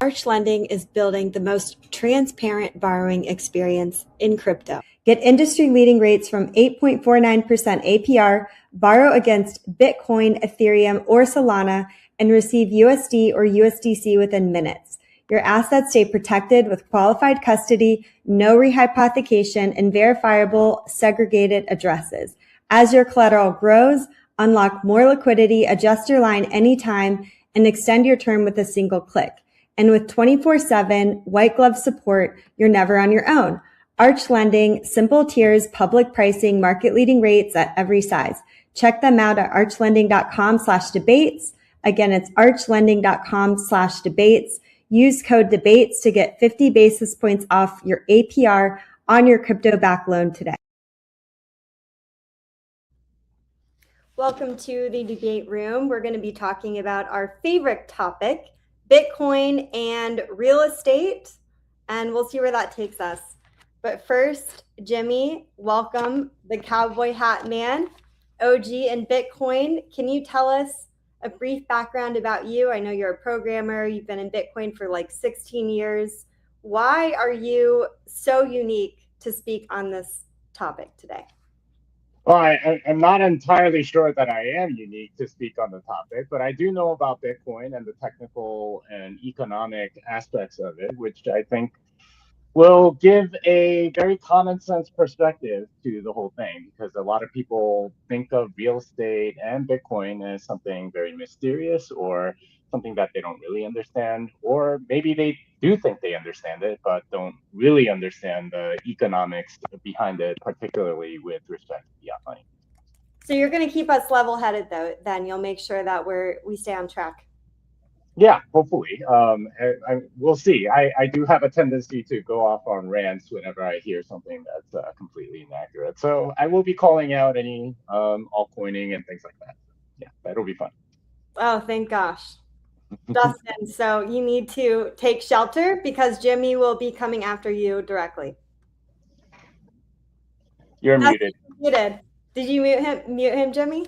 Arch Lending is building the most transparent borrowing experience in crypto. Get industry-leading rates from 8.49% APR, borrow against Bitcoin, Ethereum, or Solana, and receive USD or USDC within minutes. Your assets stay protected with qualified custody, no rehypothecation, and verifiable segregated addresses. As your collateral grows, unlock more liquidity, adjust your line anytime, and extend your term with a single click. And with 24/7 white glove support, you're never on your own. Arch Lending, simple tiers, public pricing, market leading rates at every size. Check them out at archlending.com/debates. Again, it's archlending.com/debates. Use code debates to get 50 basis points off your APR on your crypto back loan today. Welcome to the debate room. We're going to be talking about our favorite topic, Bitcoin and real estate, and we'll see where that takes us. But first, Jimmy, welcome, the cowboy hat man, OG in Bitcoin. Can you tell us a brief background about you? I know you're a programmer. You've been in Bitcoin for like 16 years. Why are you so unique to speak on this topic today? Well, I'm not entirely sure that I am unique to speak on the topic, but I do know about Bitcoin and the technical and economic aspects of it, which I think will give a very common sense perspective to the whole thing, because a lot of people think of real estate and Bitcoin as something very mysterious or something that they don't really understand, or maybe they do think they understand it, but don't really understand the economics behind it, particularly with respect to fiat money. So you're going to keep us level-headed, though. Then you'll make sure that we stay on track. Yeah, hopefully. We'll see. I do have a tendency to go off on rants whenever I hear something that's completely inaccurate. So I will be calling out any altcoining and things like that. Yeah, that'll be fun. Oh, thank gosh. Dustin, so you need to take shelter because Jimmy will be coming after you directly. You're muted. Muted. Did you mute him, Jimmy?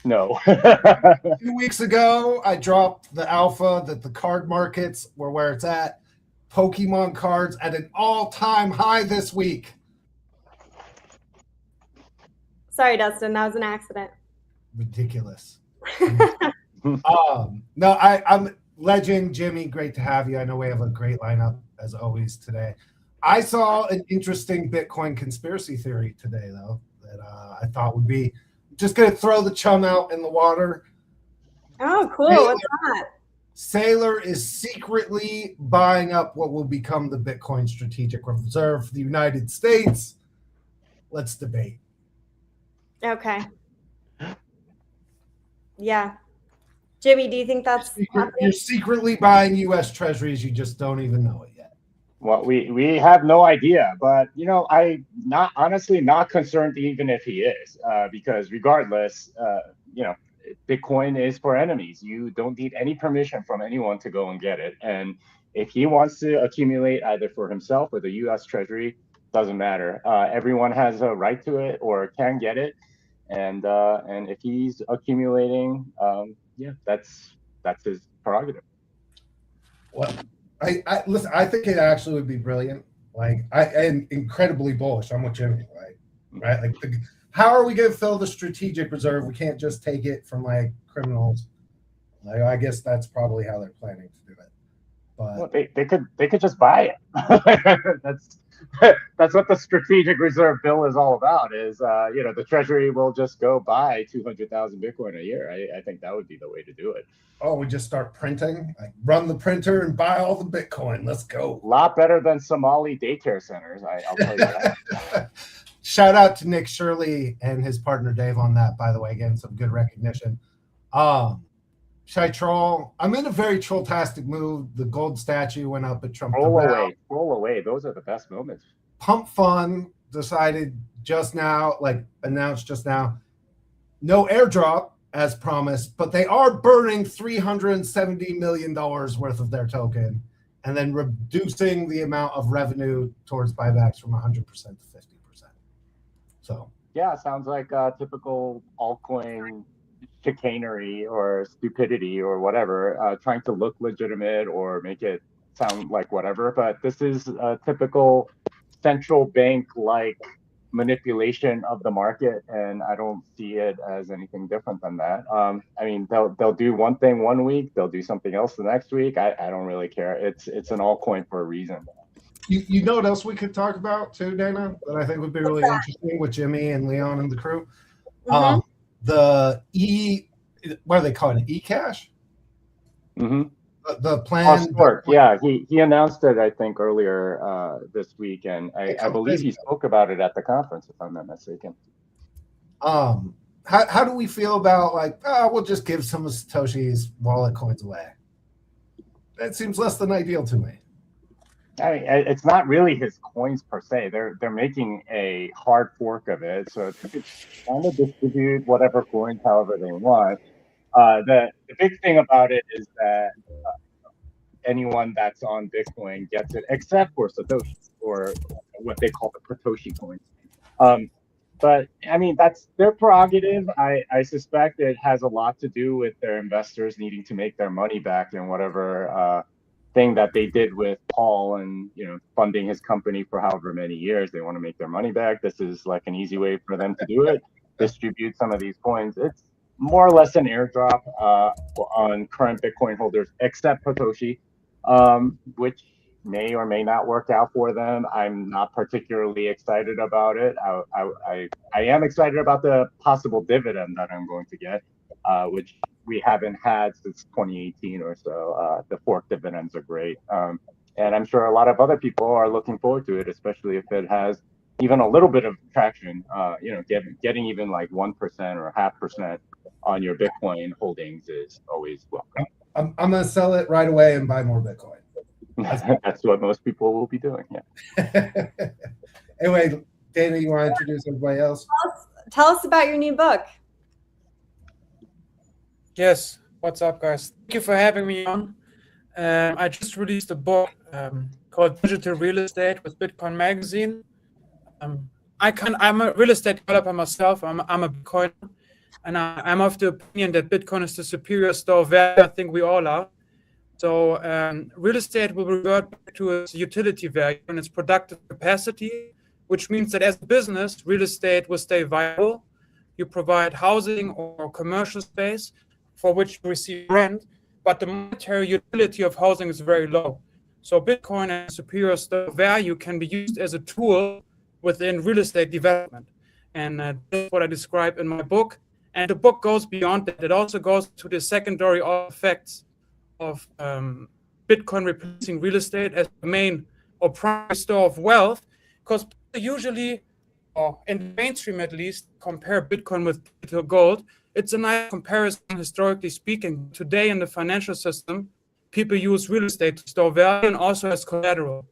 No. 2 weeks ago, I dropped the alpha that the card markets were where it's at. Pokemon cards at an all-time high this week. Sorry, Dustin. That was an accident. Ridiculous. No, I'm Legend, Jimmy, great to have you. I know we have a great lineup as always today. I saw an interesting Bitcoin conspiracy theory today, though, that I thought would be just going to throw the chum out in the water. Oh, cool. What's that? Saylor is secretly buying up what will become the Bitcoin Strategic Reserve for the United States. Let's debate. Okay. Yeah. Jimmy, do you think that's happening? You're secretly buying U.S. Treasuries. You just don't even know it yet. Well, we have no idea, but I not concerned even if he is, because regardless, Bitcoin is for enemies. You don't need any permission from anyone to go and get it, and if he wants to accumulate either for himself or the U.S. Treasury, doesn't matter. Everyone has a right to it or can get it, and if he's accumulating, that's his prerogative. Well, I listen. I think it actually would be brilliant. Like, I am incredibly bullish. I'm with Jimmy. Right? Like, how are we going to fill the strategic reserve? We can't just take it from like criminals. Like, I guess that's probably how they're planning to do it. But well, they could just buy it. That's what the strategic reserve bill is all about. Is the Treasury will just go buy 200,000 Bitcoin a year. I think that would be the way to do it. Oh, we just start printing, like run the printer and buy all the Bitcoin. Let's go. A lot better than Somali daycare centers. I'll tell you that. Shout out to Nick Shirley and his partner Dave on that, by the way. Again, some good recognition. Should I troll? I'm in a very trolltastic mood. The gold statue went up at Trump. Roll away. Those are the best moments. Pump Fund decided announced just now, no airdrop as promised, but they are burning $370 million worth of their token and then reducing the amount of revenue towards buybacks from 100% to 50%. So yeah, sounds like typical altcoin chicanery or stupidity or whatever, trying to look legitimate or make it sound like whatever. But this is a typical central bank like manipulation of the market, and I don't see it as anything different than that. I mean, they'll do one thing one week, they'll do something else the next week. I don't really care. It's an altcoin for a reason. You know what else we could talk about too, Dana, that I think would be really interesting with Jimmy and Leon and the crew? Mm-hmm. The what do they call it? eCash? Mm-hmm. The plan. Yeah, he announced it, I think, earlier this week, and I believe he spoke about it at the conference, if I'm not mistaken. How do we feel about we'll just give some of Satoshi's wallet coins away? That seems less than ideal to me. I mean, it's not really his coins per se. They're making a hard fork of it, so it's trying to distribute whatever coins however they want. The big thing about it is that anyone that's on Bitcoin gets it, except for Satoshi, or what they call the Satoshi coins. But I mean, that's their prerogative. I suspect it has a lot to do with their investors needing to make their money back in whatever thing that they did with Paul and funding his company for however many years. They want to make their money back. This is like an easy way for them to do it. Distribute some of these coins. It's more or less an airdrop on current Bitcoin holders, except Satoshi, which may or may not work out for them. I'm not particularly excited about it. I am excited about the possible dividend that I'm going to get, which we haven't had since 2018 or so. The fork dividends are great. And I'm sure a lot of other people are looking forward to it, especially if it has even a little bit of traction, getting even like 1% or 0.5% on your Bitcoin holdings is always welcome. I'm going to sell it right away and buy more Bitcoin. That's what most people will be doing. Yeah. Anyway, Dana, you want to introduce everybody else? Tell us about your new book. Yes. What's up, guys? Thank you for having me on. I just released a book called Digital Real Estate with Bitcoin Magazine. I'm a real estate developer myself. I'm a Bitcoiner, and I'm of the opinion that Bitcoin is the superior store of value. I think we all are. So real estate will revert back to its utility value and its productive capacity, which means that as a business, real estate will stay viable. You provide housing or commercial space for which you receive rent, but the monetary utility of housing is very low. So Bitcoin and superior store of value can be used as a tool within real estate development. And that's what I describe in my book. And the book goes beyond that. It also goes to the secondary effects of Bitcoin replacing real estate as the main or primary store of wealth, because people usually, or in the mainstream at least, compare Bitcoin with digital gold, it's a nice comparison historically speaking. Today in the financial system, people use real estate to store value and also as collateral.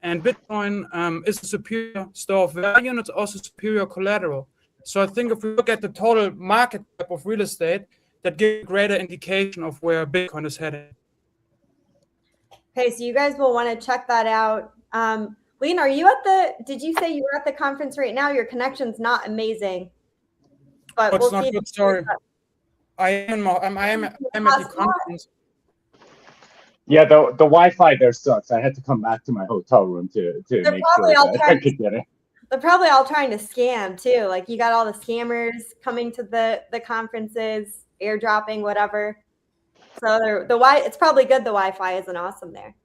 And Bitcoin is a superior store of value, and it's also superior collateral. So I think if we look at the total market cap of real estate, that gives a greater indication of where Bitcoin is heading. Okay, so you guys will want to check that out. Lean, did you say you were at the conference right now? Your connection's not amazing. But It's not good, sorry. I am at the conference. Yeah, the Wi-Fi there sucks. I had to come back to my hotel room to make sure that I could get it. They're probably all trying to scam too. Like you got all the scammers coming to the conferences, airdropping, whatever. So it's probably good the Wi-Fi isn't awesome there.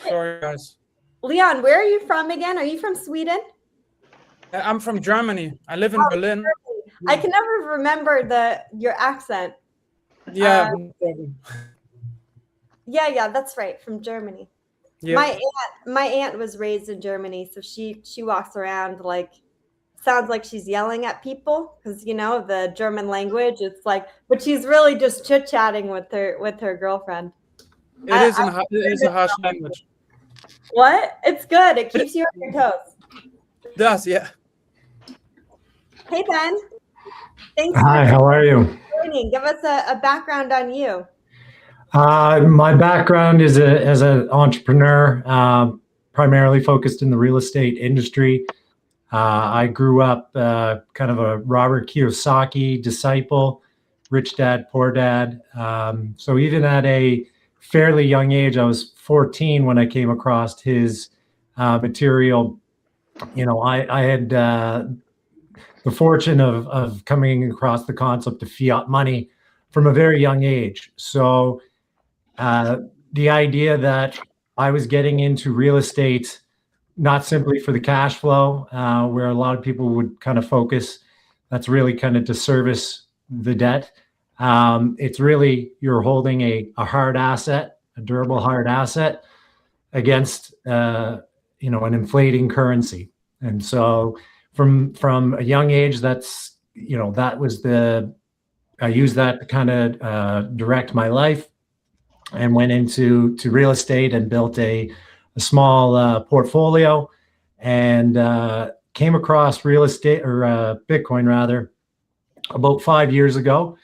Sorry, guys. Leon, where are you from again? Are you from Sweden? I'm from Germany. I live in Berlin. I can never remember your accent. Yeah. Yeah, that's right, from Germany. Yeah. My aunt was raised in Germany, so she walks around like sounds like she's yelling at people because the German language. It's like, but she's really just chit-chatting with her girlfriend. It is a harsh language. What? It's good. It keeps you on your toes. It does, yeah. Hey Ben. Thanks. Hi, how are you? Joining. Give us a background on you. My background is as an entrepreneur, primarily focused in the real estate industry. I grew up kind of a Robert Kiyosaki disciple, rich dad, poor dad. So even at a fairly young age, I was 14 when I came across his material. I had the fortune of coming across the concept of fiat money from a very young age. So the idea that I was getting into real estate, not simply for the cash flow, where a lot of people would kind of focus, that's really kind of to service the debt. It's really, you're holding a hard asset, a durable hard asset against, an inflating currency. And so from a young age, that's, I used that to kind of direct my life, and went into real estate and built a small portfolio, and came across real estate, or Bitcoin rather, about 5 years ago,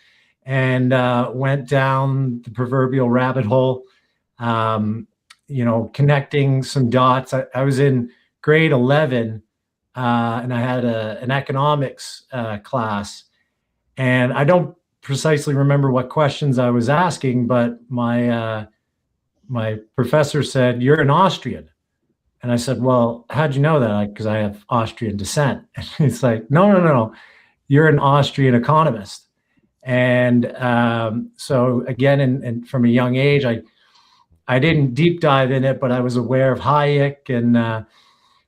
and went down the proverbial rabbit hole, connecting some dots. I was in grade 11, and I had an economics class, and I don't precisely remember what questions I was asking, but my professor said, "You're an Austrian." And I said, "Well, how'd you know that?" Because I have Austrian descent. And he's like, no, you're an Austrian economist. And so again, and from a young age, I didn't deep dive in it, but I was aware of Hayek and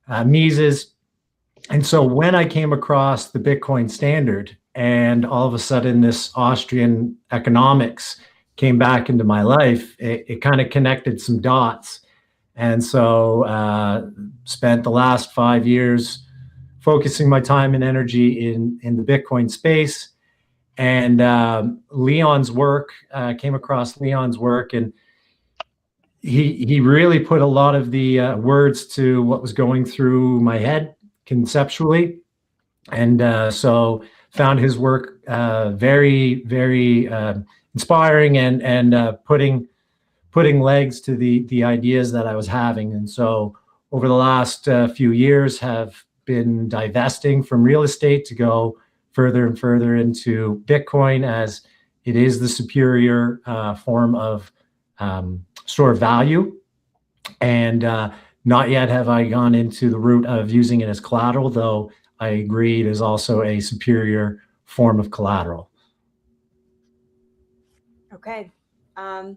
Mises. And so when I came across the Bitcoin Standard, and all of a sudden this Austrian economics came back into my life, it kind of connected some dots. And so spent the last 5 years focusing my time and energy in the Bitcoin space. And Leon's work, came across Leon's work, and he really put a lot of the words to what was going through my head conceptually. And so found his work very, very inspiring, and putting legs to the ideas that I was having. And so over the last few years have been divesting from real estate to go further and further into Bitcoin, as it is the superior form of store of value. And not yet have I gone into the route of using it as collateral, though I agree it is also a superior form of collateral. Okay. Well,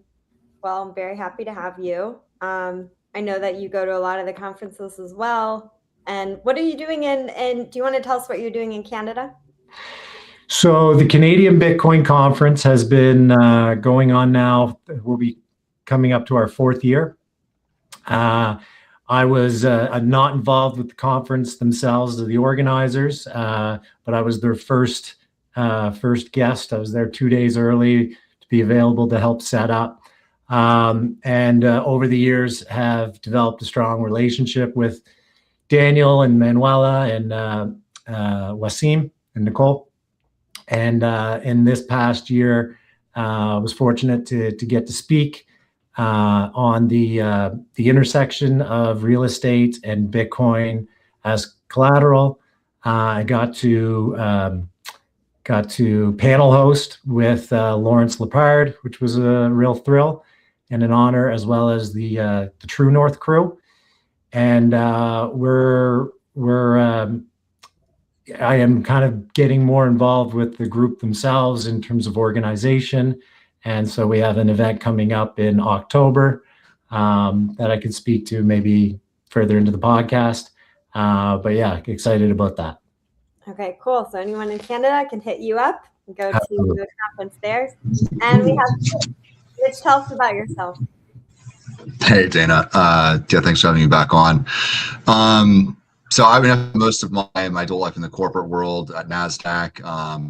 I'm very happy to have you. I know that you go to a lot of the conferences as well. And what are you doing do you want to tell us what you're doing in Canada? So the Canadian Bitcoin Conference has been going on now. We'll be coming up to our 4th year. I was not involved with the conference themselves, the organizers, but I was their first first guest. I was there 2 days early to be available to help set up. And over the years have developed a strong relationship with Daniel and Manuela and Wasim and Nicole. And in this past year, was fortunate to get to speak on the intersection of real estate and Bitcoin as collateral. I got to panel host with Lawrence Lepard, which was a real thrill and an honor, as well as the True North crew. And I am kind of getting more involved with the group themselves in terms of organization. And so we have an event coming up in October that I could speak to maybe further into the podcast. But yeah, excited about that. Okay, cool. So anyone in Canada can hit you up and go to the conference there. And we have Rich, tell us about yourself. Hey, Dana. Yeah, thanks for having me back on. So I've been most of my adult life in the corporate world at NASDAQ,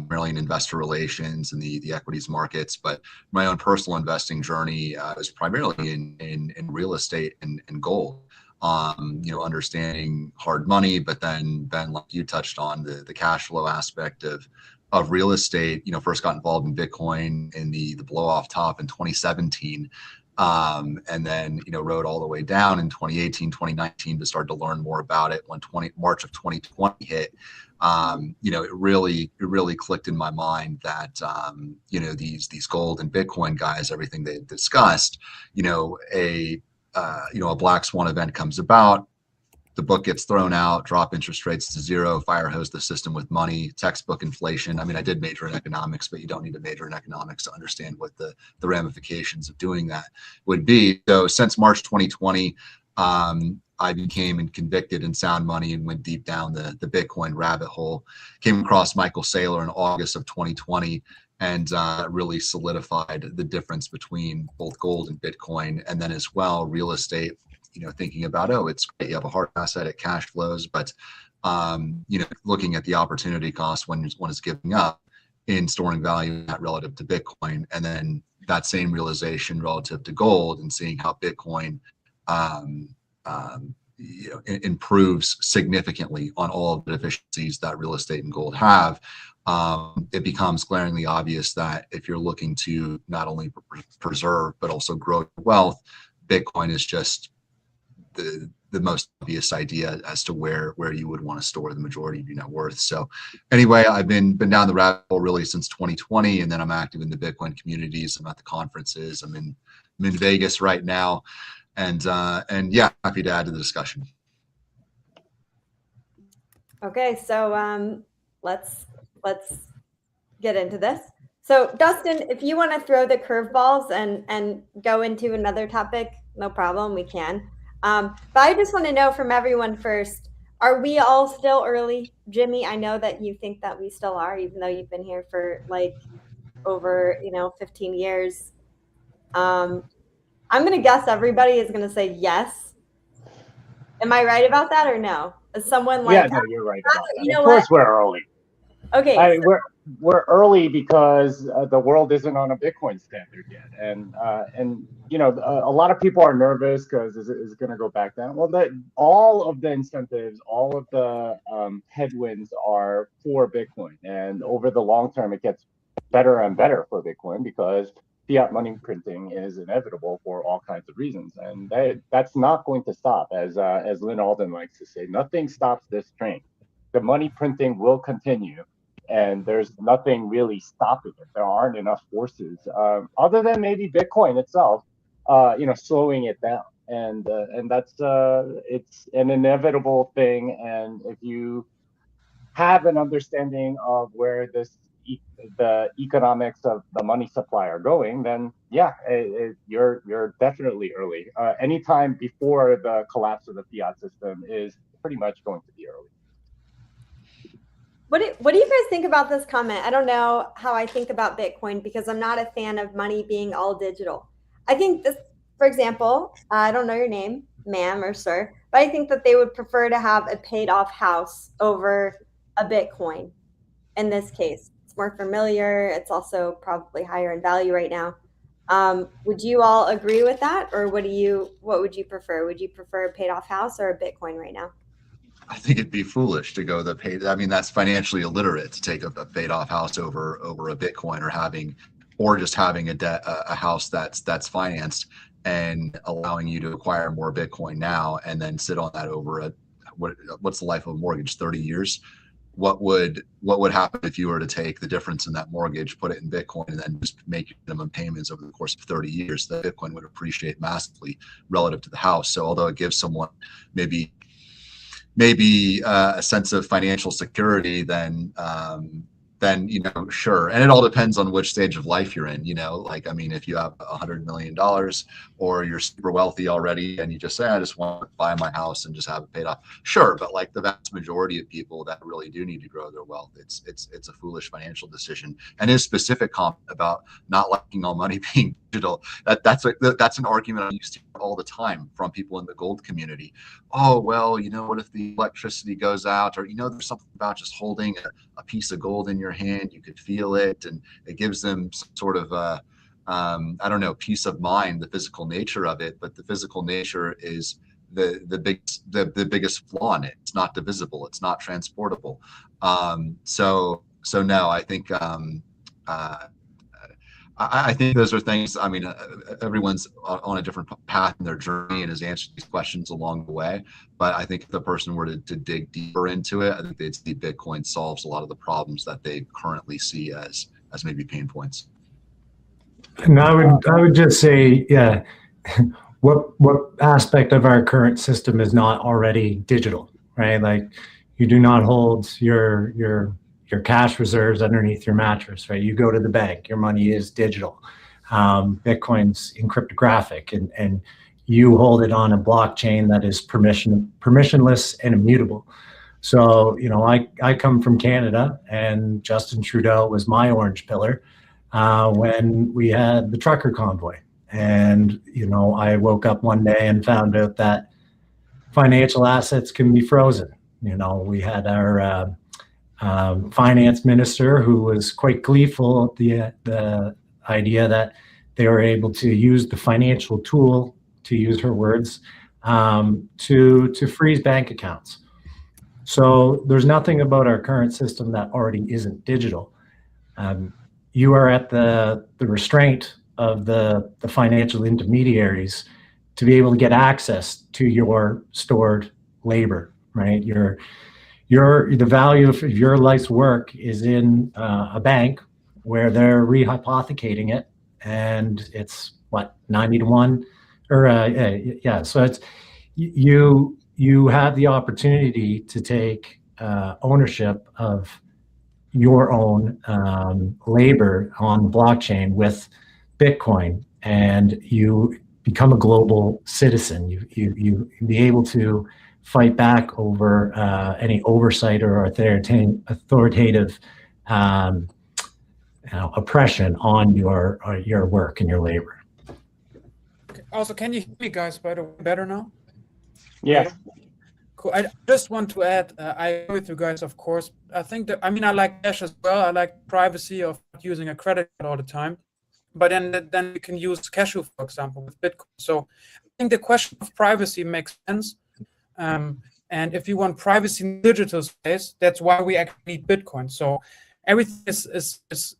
primarily in investor relations and the equities markets. But my own personal investing journey is primarily in real estate and gold. Understanding hard money, but then Ben, like you touched on, the cash flow aspect of real estate. First got involved in Bitcoin in the blow off top in 2017. And then, rode all the way down in 2018, 2019 to start to learn more about it. When March of 2020 hit, it really clicked in my mind that, these gold and Bitcoin guys, everything they discussed, a black swan event comes about, the book gets thrown out, drop interest rates to zero, fire hose the system with money, textbook inflation. I mean, I did major in economics, but you don't need to major in economics to understand what the ramifications of doing that would be. So since March 2020, I became convicted in sound money and went deep down the Bitcoin rabbit hole. Came across Michael Saylor in August of 2020 and really solidified the difference between both gold and Bitcoin, and then as well real estate. Thinking about, it's great, you have a hard asset, it cash flows, but looking at the opportunity cost when one is giving up in storing value relative to Bitcoin, and then that same realization relative to gold, and seeing how Bitcoin improves significantly on all of the deficiencies that real estate and gold have. It becomes glaringly obvious that if you're looking to not only preserve but also grow your wealth, Bitcoin is just the most obvious idea as to where you would want to store the majority of your net worth. So anyway, I've been down the rabbit hole really since 2020, and then I'm active in the Bitcoin communities. I'm at the conferences. I'm in Vegas right now, and yeah, happy to add to the discussion. Okay, so let's get into this. So Dustin, if you want to throw the curveballs and go into another topic, no problem, we can. But I just want to know from everyone first, are we all still early? Jimmy, I know that you think that we still are, even though you've been here for like over, 15 years. I'm going to guess everybody is going to say yes. Am I right about that or no? Is someone like... Yeah, no, you're right about that. Of course we're early. Okay. We're early because the world isn't on a Bitcoin standard yet, and a lot of people are nervous because is it going to go back down? Well, all of the incentives, all of the headwinds are for Bitcoin, and over the long term, it gets better and better for Bitcoin because fiat money printing is inevitable for all kinds of reasons, and that's not going to stop. As Lynn Alden likes to say, nothing stops this train. The money printing will continue. And there's nothing really stopping it. There aren't enough forces, other than maybe Bitcoin itself, slowing it down. And that's it's an inevitable thing. And if you have an understanding of where the economics of the money supply are going, then yeah, you're definitely early. Anytime before the collapse of the fiat system is pretty much going to be early. What do you guys think about this comment? I don't know how I think about Bitcoin because I'm not a fan of money being all digital. I think this, for example, I don't know your name, ma'am or sir, but I think that they would prefer to have a paid off house over a Bitcoin in this case. It's more familiar. It's also probably higher in value right now. Would you all agree with that, or what would you prefer? Would you prefer a paid off house or a Bitcoin right now? I think it'd be foolish to go the paid. I mean, that's financially illiterate to take a paid off house over a Bitcoin, or just having a house that's financed and allowing you to acquire more Bitcoin now and then sit on that over what's the life of a mortgage, 30 years. What would happen if you were to take the difference in that mortgage, put it in Bitcoin, and then just make your minimum payments over the course of 30 years? The Bitcoin would appreciate massively relative to the house. So although it gives someone maybe a sense of financial security, then sure. And it all depends on which stage of life you're in. Like, I mean, if you have $100 million or you're super wealthy already and you just say, I just want to buy my house and just have it paid off, sure. But like the vast majority of people that really do need to grow their wealth, it's a foolish financial decision. And his specific comment about not liking all money being digital, that's an argument I used to hear all the time from people in the gold community. Oh, well, what if the electricity goes out? Or, there's something about just holding a piece of gold in your hand. You could feel it, and it gives them some sort of I don't know, peace of mind, the physical nature of it. But the physical nature is the biggest flaw in it. It's not divisible. It's not transportable. So no, I think I think those are things. I mean, everyone's on a different path in their journey and has answered these questions along the way. But I think if the person were to dig deeper into it, I think they'd see Bitcoin solves a lot of the problems that they currently see as maybe pain points. And I would just say, yeah, what aspect of our current system is not already digital, right? Like, you do not hold your cash reserves underneath your mattress, right? You go to the bank, your money is digital. Bitcoin's cryptographic, and you hold it on a blockchain that is permissionless and immutable. So, I come from Canada, and Justin Trudeau was my orange pillar when we had the trucker convoy. And, I woke up one day and found out that financial assets can be frozen. We had our finance minister who was quite gleeful at the idea that they were able to use the financial tool, to use her words, to freeze bank accounts. So there's nothing about our current system that already isn't digital. You are at the restraint of the financial intermediaries to be able to get access to your stored labor, right? The value of your life's work is in a bank where they're rehypothecating it, and it's 90 to 1, or yeah. So it's you have the opportunity to take ownership of your own labor on the blockchain with Bitcoin, and you become a global citizen. You be able to fight back over any oversight or authoritative oppression on your work and your labor. Also, can you hear me guys better now? Yeah. Cool. I just want to add, I agree with you guys, of course. I think I like cash as well. I like privacy of using a credit card all the time. But then you can use Cashew, for example, with Bitcoin. So I think the question of privacy makes sense. And if you want privacy in digital space, that's why we actually need Bitcoin. So everything is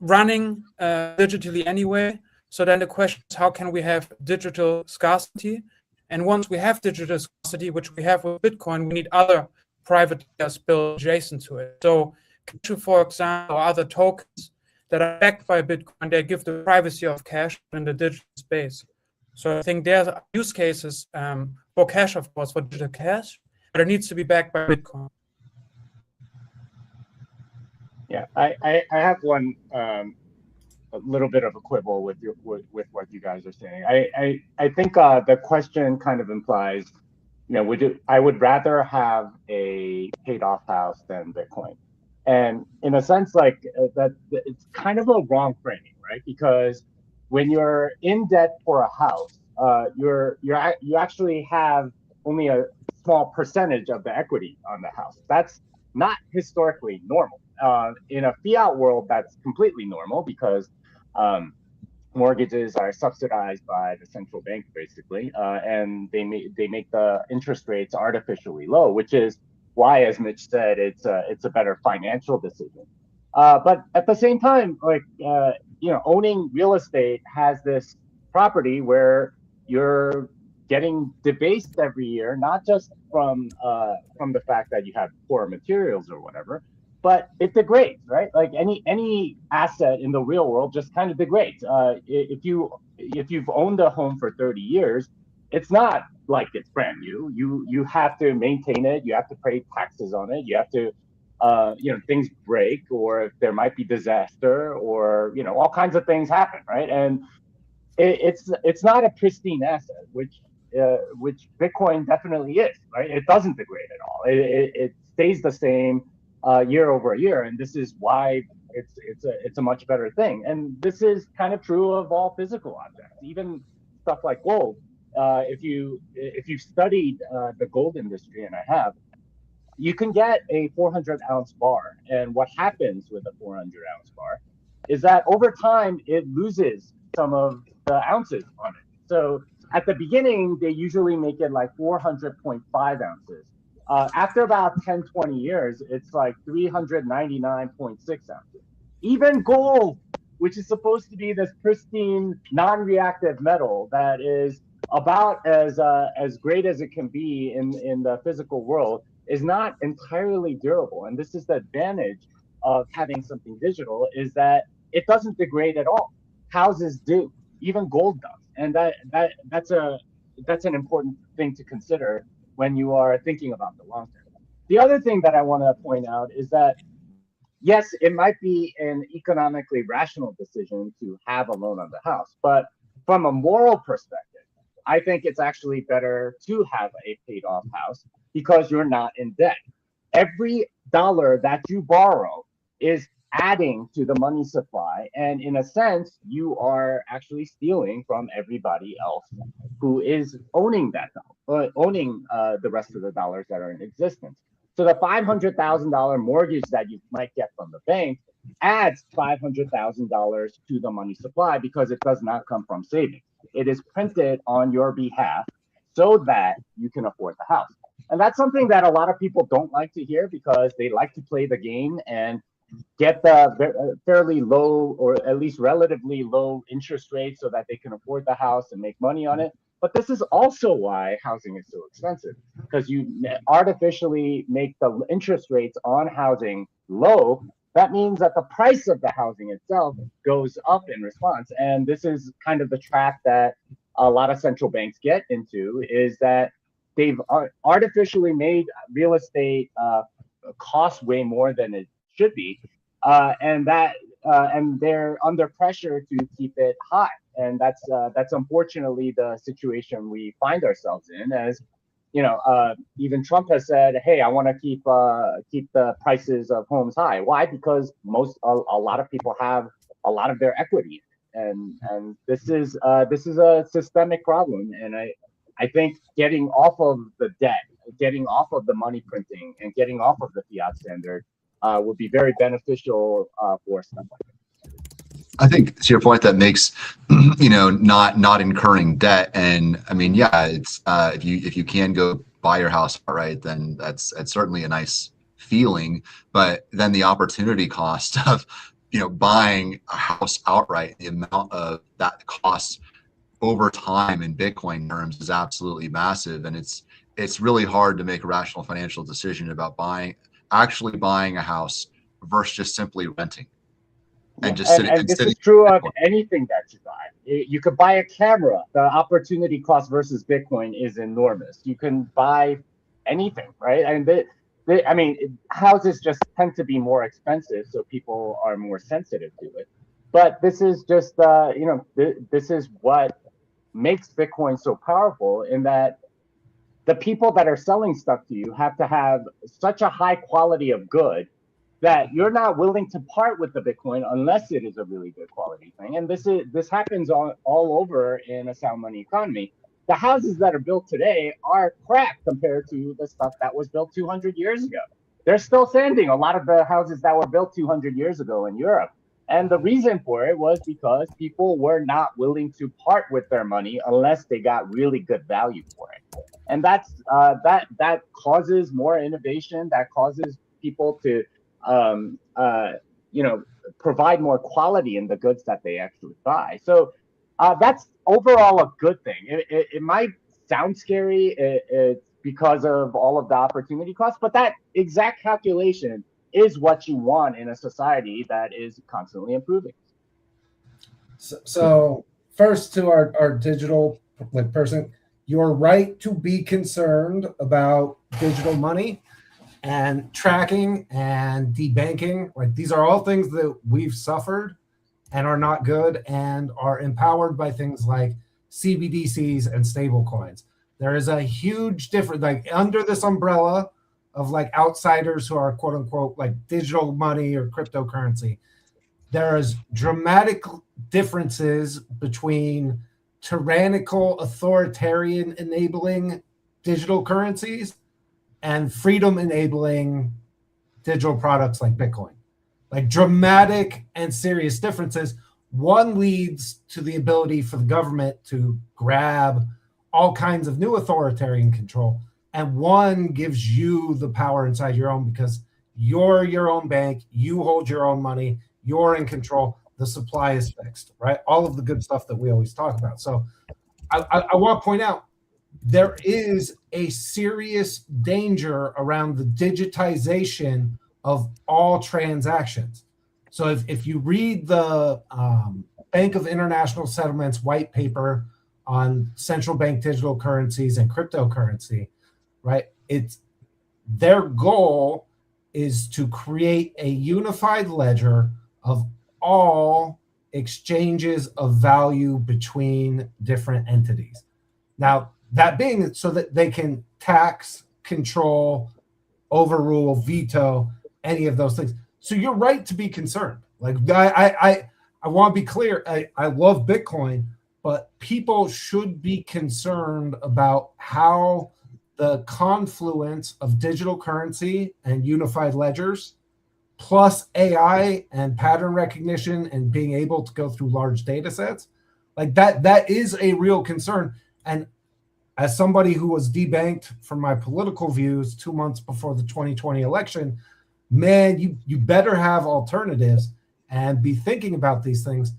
running digitally anyway. So then the question is, how can we have digital scarcity? And once we have digital scarcity, which we have with Bitcoin, we need other private layers built adjacent to it. So Cashew, for example, or other tokens that are backed by Bitcoin, they give the privacy of cash in the digital space. So I think there's use cases for cash, of course, for digital cash, but it needs to be backed by Bitcoin. Yeah, I have one a little bit of a quibble with what you guys are saying. I think the question kind of implies, I would rather have a paid off house than Bitcoin. And in a sense, like that, it's kind of a wrong framing, right? Because when you're in debt for a house, you actually have only a small percentage of the equity on the house. That's not historically normal. in a fiat world, that's completely normal because mortgages are subsidized by the central bank, basically, and they make the interest rates artificially low, which is why, as Mitch said, it's a better financial decision. But at the same time, like owning real estate has this property where you're getting debased every year, not just from the fact that you have poor materials or whatever, but it degrades, right? Like any asset in the real world just kind of degrades. If you've owned a home for 30 years, it's not like it's brand new. You have to maintain it. You have to pay taxes on it. You have to, things break, or if there might be disaster, or all kinds of things happen, right? And it's not a pristine asset, which Bitcoin definitely is, right? It doesn't degrade at all. It stays the same year over year, and this is why it's a much better thing. And this is kind of true of all physical objects, even stuff like gold. If you've studied the gold industry, and I have, you can get a 400-ounce bar, and what happens with a 400-ounce bar is that over time it loses some of the ounces on it. So at the beginning, they usually make it like 400.5 ounces. After about 10, 20 years, it's like 399.6 ounces. Even gold, which is supposed to be this pristine, non-reactive metal that is about as great as it can be in the physical world, is not entirely durable. And this is the advantage of having something digital, is that it doesn't degrade at all. Houses do, even gold does, and that's an important thing to consider when you are thinking about the long term. The other thing that I want to point out is that, yes, it might be an economically rational decision to have a loan on the house, but from a moral perspective, I think it's actually better to have a paid off house because you're not in debt. Every dollar that you borrow is adding to the money supply, and in a sense, you are actually stealing from everybody else who is owning the rest of the dollars that are in existence. So the $500,000 mortgage that you might get from the bank adds $500,000 to the money supply because it does not come from savings. It is printed on your behalf so that you can afford the house. And that's something that a lot of people don't like to hear because they like to play the game and get the fairly low, or at least relatively low, interest rates so that they can afford the house and make money on it. But this is also why housing is so expensive, because you artificially make the interest rates on housing low. That means that the price of the housing itself goes up in response. And this is kind of the trap that a lot of central banks get into, is that they've artificially made real estate cost way more than it should be, and they're under pressure to keep it high. And that's unfortunately the situation we find ourselves in. As even Trump has said, "Hey, I want to keep the prices of homes high." Why? Because a lot of people have a lot of their equity, and this is a systemic problem. And I think getting off of the debt, getting off of the money printing, and getting off of the fiat standard would be very beneficial for stuff like that. I think to your point, that makes not incurring debt, and I mean, yeah, it's if you can go buy your house outright, then that's certainly a nice feeling. But then the opportunity cost of buying a house outright, the amount of that cost over time in Bitcoin terms is absolutely massive, and it's really hard to make a rational financial decision about actually buying a house versus just simply renting. And just sitting. And this is true of anything that you buy. You could buy a camera. The opportunity cost versus Bitcoin is enormous. You can buy anything, right? And houses just tend to be more expensive, so people are more sensitive to it. But this is just, this is what makes Bitcoin so powerful, in that the people that are selling stuff to you have to have such a high quality of good that you're not willing to part with the Bitcoin unless it is a really good quality thing. And this happens all over in a sound money economy. The houses that are built today are crap compared to the stuff that was built 200 years ago. they're still standing. A lot of the houses that were built 200 years ago in Europe. And the reason for it was because people were not willing to part with their money unless they got really good value for it. And that causes more innovation. That causes people to, provide more quality in the goods that they actually buy. So that's overall a good thing. It might sound scary. It's because of all of the opportunity costs, but that exact calculation is what you want in a society that is constantly improving. So first, to our digital person, you're right to be concerned about digital money and tracking and debanking. Like, these are all things that we've suffered and are not good and are empowered by things like CBDCs and stable coins. There is a huge difference, like, under this umbrella of like outsiders who are quote unquote like digital money or cryptocurrency. There's dramatic differences between tyrannical, authoritarian enabling digital currencies and freedom enabling digital products like Bitcoin. Like, dramatic and serious differences. One leads to the ability for the government to grab all kinds of new authoritarian control, and one gives you the power inside your own, because you're your own bank, you hold your own money, you're in control, the supply is fixed, right? All of the good stuff that we always talk about. So I want to point out, there is a serious danger around the digitization of all transactions. So if you read the Bank of International Settlements white paper on central bank digital currencies and cryptocurrency, right? It's their goal is to create a unified ledger of all exchanges of value between different entities. Now, that being so that they can tax, control, overrule, veto any of those things. So you're right to be concerned. Like, I want to be clear. I love Bitcoin, but people should be concerned about how the confluence of digital currency and unified ledgers, plus AI and pattern recognition and being able to go through large data sets, like that is a real concern. And as somebody who was debanked from my political views 2 months before the 2020 election, man, you better have alternatives and be thinking about these things.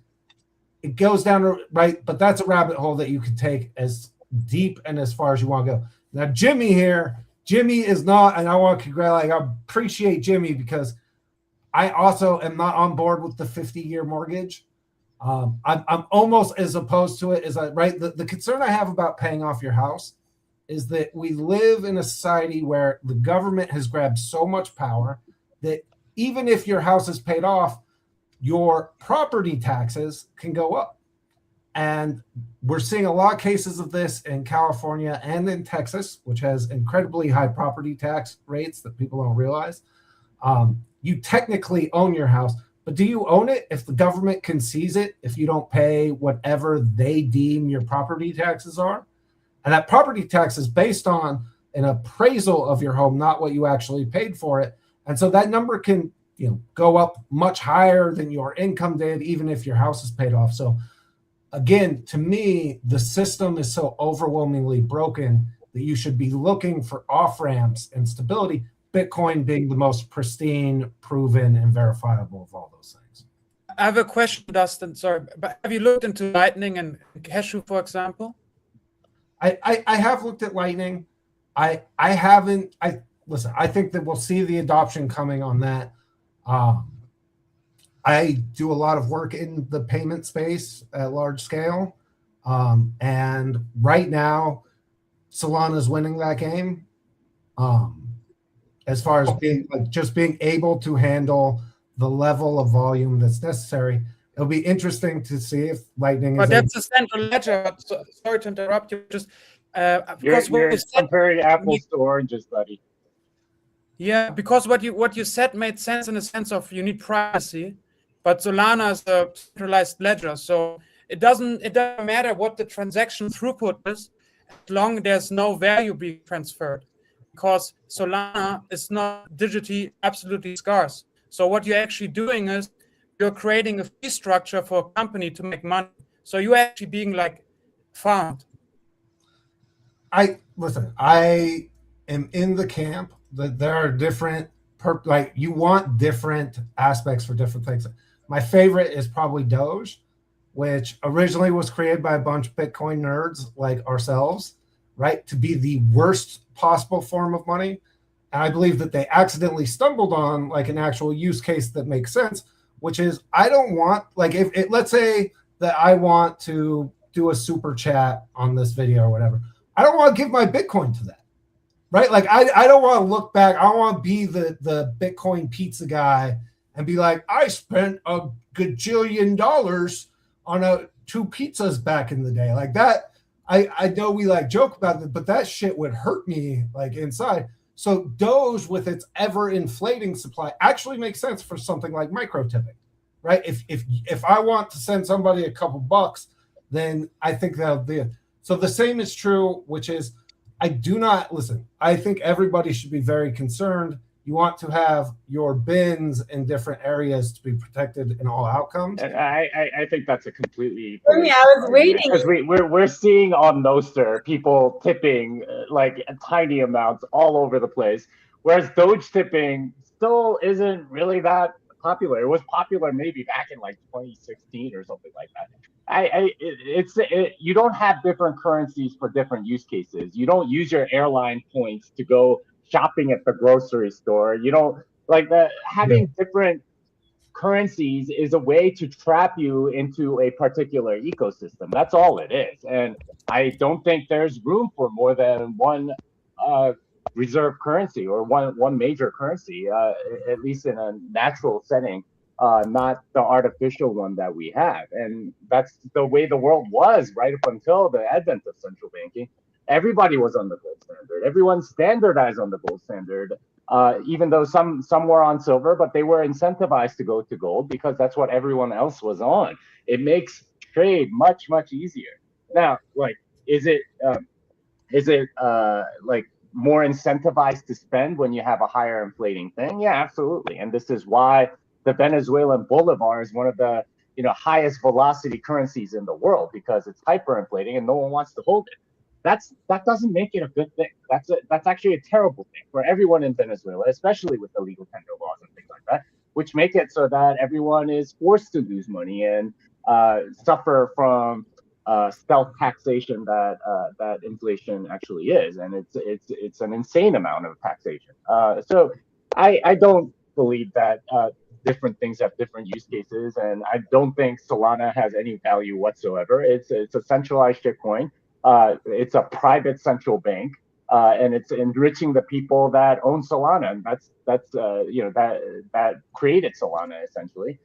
It goes down, right? But that's a rabbit hole that you can take as deep and as far as you want to go. Now, Jimmy is not, and I want to congratulate, I appreciate Jimmy, because I also am not on board with the 50-year mortgage. I'm almost as opposed to it as right. The concern I have about paying off your house is that we live in a society where the government has grabbed so much power that even if your house is paid off, your property taxes can go up. And we're seeing a lot of cases of this in California and in Texas, which has incredibly high property tax rates that people don't realize. You technically own your house, but do you own it if the government can seize it if you don't pay whatever they deem your property taxes are? And that property tax is based on an appraisal of your home, not what you actually paid for it. And so that number can, go up much higher than your income did, even if your house is paid off. So again, to me, the system is so overwhelmingly broken that you should be looking for off-ramps and stability, Bitcoin being the most pristine, proven, and verifiable of all those things. I have a question, Dustin. Sorry, but have you looked into Lightning and Cashew, for example? I have looked at Lightning. I haven't. Listen, I think that we'll see the adoption coming on that. I do a lot of work in the payment space at large scale. And right now, Solana's winning that game. As far as being able to handle the level of volume that's necessary. It'll be interesting to see if Lightning but that's a central ledger. So, sorry to interrupt you. Just you're comparing apples to oranges, buddy. Yeah, because what you said made sense in the sense of you need privacy, but Solana is a centralized ledger, so it doesn't matter what the transaction throughput is, as long as there's no value being transferred. because Solana is not digitally absolutely scarce. So what you're actually doing is you're creating a fee structure for a company to make money. So you're actually being like farmed. I am in the camp that there are different like you want different aspects for different things. My favorite is probably Doge, which originally was created by a bunch of Bitcoin nerds like ourselves, right? To be the worst possible form of money. And I believe that they accidentally stumbled on like an actual use case that makes sense, which is I don't want like if it, let's say that I want to do a super chat on this video or whatever. I don't want to give my Bitcoin to that. Right? Like I don't want to look back. I don't want to be the Bitcoin pizza guy and be like, I spent a gajillion dollars on 2 pizzas back in the day. Like that, I know we like joke about it, but that shit would hurt me like inside. So Doge with its ever inflating supply actually makes sense for something like micro tipping, right? If I want to send somebody a couple bucks, then I think that'll be it. So the same is true, which is I do not listen. I think everybody should be very concerned. You want to have your bins in different areas to be protected in all outcomes. And I think that's a completely. I was waiting. Because we're seeing on Nostr people tipping like tiny amounts all over the place, whereas Doge tipping still isn't really that popular. It was popular maybe back in like 2016 or something like that. You don't have different currencies for different use cases. You don't use your airline points to go shopping at the grocery store. You don't like having different currencies is a way to trap you into a particular ecosystem. That's all it is. And I don't think there's room for more than one reserve currency or one major currency, at least in a natural setting. Not the artificial one that we have. And that's the way the world was right up until the advent of central banking. Everybody was on the gold standard. Everyone standardized on the gold standard, even though some were on silver, but they were incentivized to go to gold because that's what everyone else was on. It makes trade much, much easier. Now, like, is it like more incentivized to spend when you have a higher inflating thing? Yeah, absolutely. And this is why the Venezuelan bolivar is one of the highest velocity currencies in the world, because it's hyperinflating and no one wants to hold it. That doesn't make it a good thing. That's actually a terrible thing for everyone in Venezuela, especially with the legal tender laws and things like that, which make it so that everyone is forced to lose money and suffer from stealth taxation that inflation actually is, and it's an insane amount of taxation. So I don't believe that different things have different use cases, and I don't think Solana has any value whatsoever. It's a centralized shitcoin. It's a private central bank, and it's enriching the people that own Solana, and that's that created Solana essentially.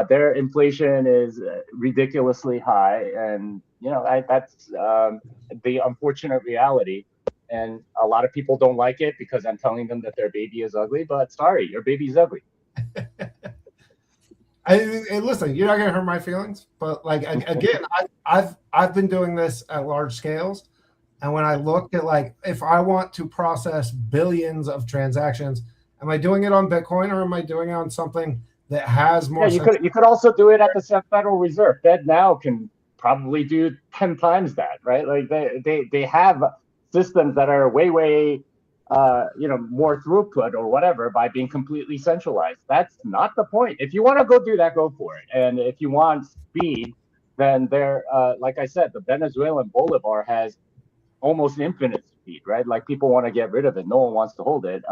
Their inflation is ridiculously high, and that's the unfortunate reality. And a lot of people don't like it because I'm telling them that their baby is ugly. But sorry, your baby's ugly. Listen, you're not gonna hurt my feelings, but like again, I've been doing this at large scales, and when I look at like if I want to process billions of transactions, am I doing it on Bitcoin or am I doing it on something that has more? Yeah, you could also do it at the Federal Reserve. Fed now can probably do 10 times that, right? Like they have systems that are way more throughput or whatever by being completely centralized. That's not the point. If you want to go do that, go for it. And if you want speed, then like I said, the Venezuelan bolivar has almost infinite speed, right? Like people want to get rid of it. No one wants to hold it.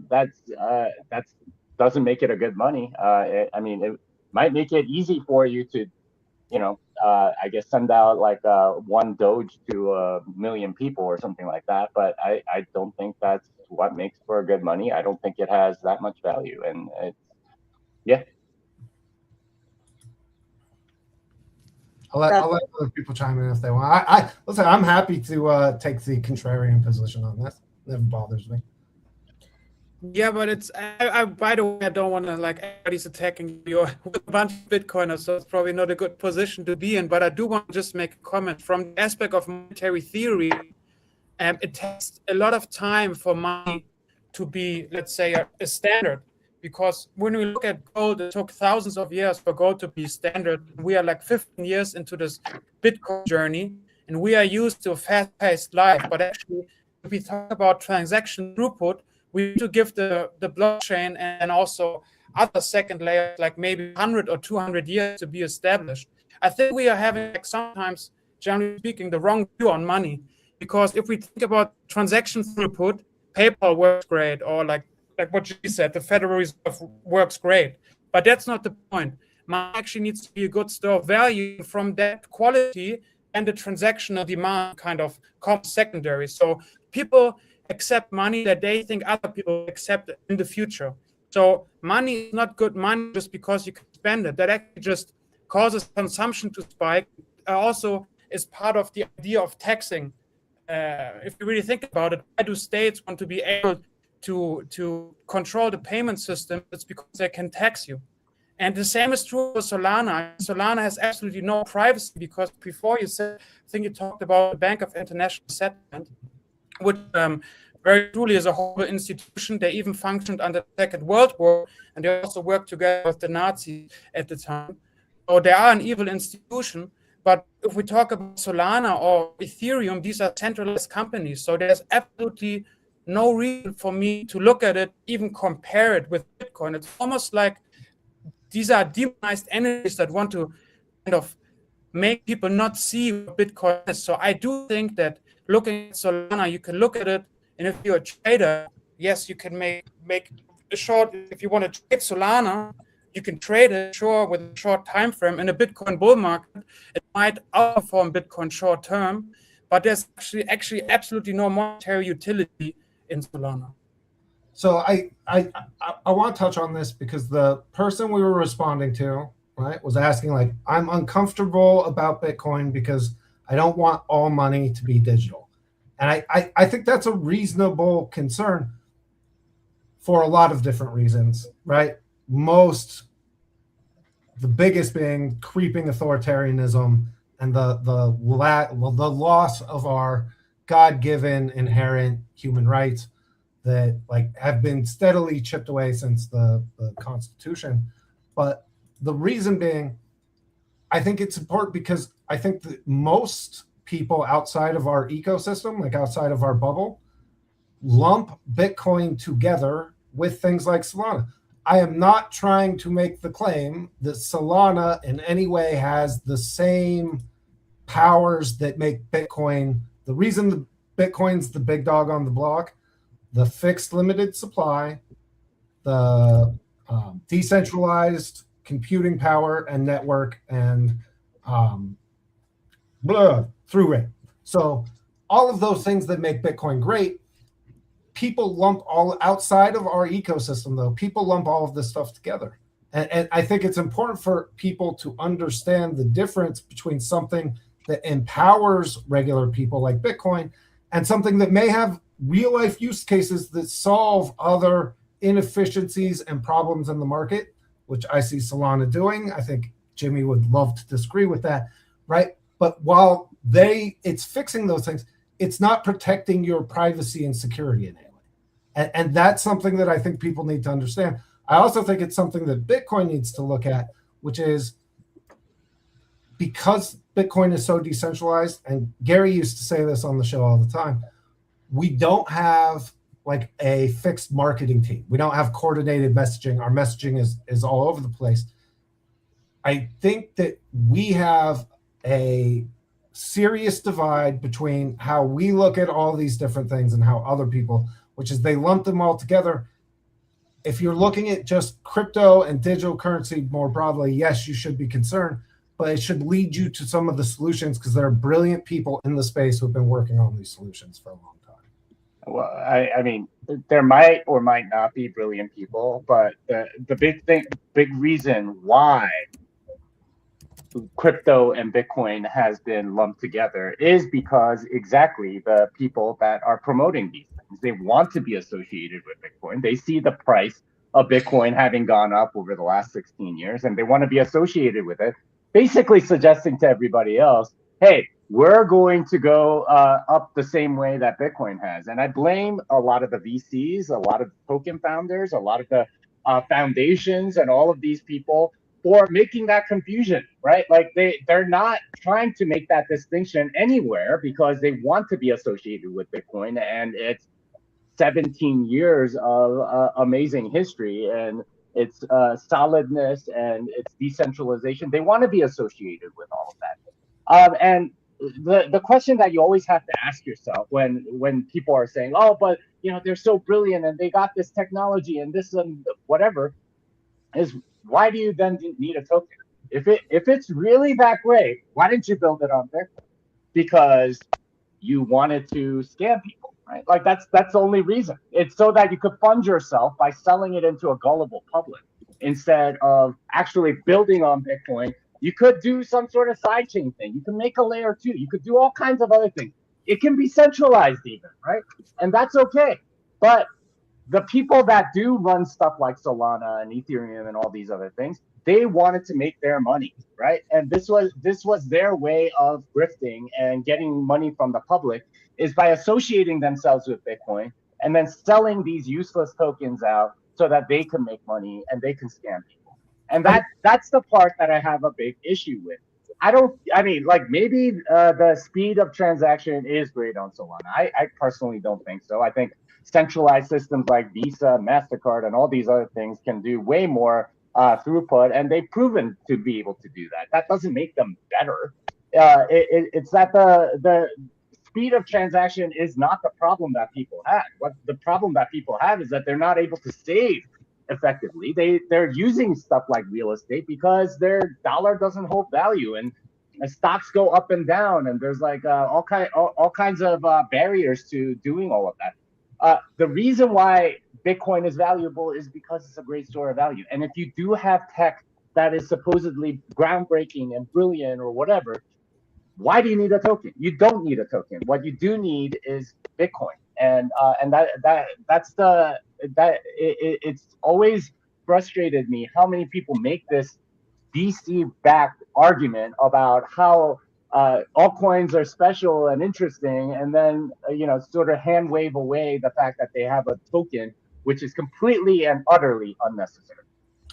That's doesn't make it a good money. I mean, it might make it easy for you to, I guess send out like one Doge to 1 million people or something like that. But I don't think that's what makes for good money. I don't think it has that much value. And yeah. I'll let other people chime in if they want. Listen, I'm happy to take the contrarian position on this. It never bothers me. Yeah, but it's by the way, I don't want to like everybody's attacking you with a bunch of Bitcoiners, so it's probably not a good position to be in. But I do want to just make a comment from the aspect of monetary theory. it takes a lot of time for money to be, let's say, a standard. Because when we look at gold, it took thousands of years for gold to be standard. We are like 15 years into this Bitcoin journey, and we are used to a fast-paced life. But actually, if we talk about transaction throughput, we need to give the blockchain and also other second layers like maybe 100 or 200 years to be established. I think we are having, like, sometimes, generally speaking, the wrong view on money. Because if we think about transaction throughput, PayPal works great, or like what you said, the Federal Reserve works great. But that's not the point. Money actually needs to be a good store of value. From that quality and the transactional demand kind of comes secondary. So people accept money that they think other people accept in the future. So money is not good money just because you can spend it. That actually just causes consumption to spike. Also is part of the idea of taxing. If you really think about it, why do states want to be able to control the payment system? It's because they can tax you. And the same is true for Solana. Solana has absolutely no privacy, because before you said, I think you talked about the Bank of International Settlement, which very truly is a horrible institution. They even functioned under the Second World War, and they also worked together with the Nazis at the time. So they are an evil institution. But if we talk about Solana or Ethereum, these are centralized companies. So there's absolutely no reason for me to look at it, even compare it with Bitcoin. It's almost like these are demonized entities that want to kind of make people not see what Bitcoin is. So I do think that looking at Solana, you can look at it, and if you're a trader, yes, you can make a short. If you want to trade Solana, you can trade it, sure, with a short time frame. In a Bitcoin bull market, it might outperform Bitcoin short term, but there's actually absolutely no monetary utility in Solana. So I want to touch on this because the person we were responding to, right, was asking, like, I'm uncomfortable about Bitcoin because I don't want all money to be digital. And I think that's a reasonable concern for a lot of different reasons, right? The biggest being creeping authoritarianism and the loss of our God-given inherent human rights that, like, have been steadily chipped away since the Constitution. But the reason being, I think it's important because I think that most people outside of our ecosystem, like outside of our bubble, lump Bitcoin together with things like Solana. I am not trying to make the claim that Solana in any way has the same powers that make Bitcoin. The reason the Bitcoin's the big dog on the block, the fixed limited supply, the decentralized computing power and network, and through rate. So all of those things that make Bitcoin great, people lump all outside of our ecosystem, though. People lump all of this stuff together. And I think it's important for people to understand the difference between something that empowers regular people like Bitcoin and something that may have real life use cases that solve other inefficiencies and problems in the market, which I see Solana doing. I think Jimmy would love to disagree with that, right? But while it's fixing those things, it's not protecting your privacy and security in any way. And that's something that I think people need to understand. I also think it's something that Bitcoin needs to look at, which is because Bitcoin is so decentralized, and Gary used to say this on the show all the time, we don't have like a fixed marketing team. We don't have coordinated messaging. Our messaging is all over the place. I think that we have a serious divide between how we look at all these different things and how other people, which is they lump them all together. If you're looking at just crypto and digital currency more broadly, yes, you should be concerned, but it should lead you to some of the solutions because there are brilliant people in the space who've been working on these solutions for a long time. Well, I mean, there might or might not be brilliant people, but the big reason why crypto and Bitcoin has been lumped together is because exactly the people that are promoting these things, they want to be associated with Bitcoin. They see the price of Bitcoin having gone up over the last 16 years, and they want to be associated with it, basically suggesting to everybody else, hey, we're going to go up the same way that Bitcoin has. And I blame a lot of the VCs, a lot of token founders, a lot of the foundations, and all of these people for making that confusion, right? Like they're not trying to make that distinction anywhere because they want to be associated with Bitcoin and its 17 years of amazing history and its solidness and its decentralization. They want to be associated with all of that. And the question that you always have to ask yourself when people are saying, oh, but they're so brilliant and they got this technology and this and whatever, is why do you then need a token? If it's really that great, why didn't you build it on Bitcoin? Because you wanted to scam people, right? Like that's the only reason. It's so that you could fund yourself by selling it into a gullible public instead of actually building on Bitcoin. You could do some sort of sidechain thing. You can make a layer 2. You could do all kinds of other things. It can be centralized even, right? And that's okay. But the people that do run stuff like Solana and Ethereum and all these other things, they wanted to make their money, right? And this was their way of grifting and getting money from the public, is by associating themselves with Bitcoin and then selling these useless tokens out so that they can make money and they can scam people. And that's the part that I have a big issue with. Maybe the speed of transaction is great on Solana. I personally don't think so. I think centralized systems like Visa, MasterCard, and all these other things can do way more throughput, and they've proven to be able to do that. That doesn't make them better. It's that the speed of transaction is not the problem that people have. What the problem that people have is that they're not able to save effectively. They're using stuff like real estate because their dollar doesn't hold value, and stocks go up and down, and there's like all kinds of barriers to doing all of that. The reason why Bitcoin is valuable is because it's a great store of value. And if you do have tech that is supposedly groundbreaking and brilliant or whatever, why do you need a token? You don't need a token. What you do need is Bitcoin. And it's always frustrated me how many people make this VC-backed argument about how altcoins are special and interesting, and then sort of hand wave away the fact that they have a token, which is completely and utterly unnecessary.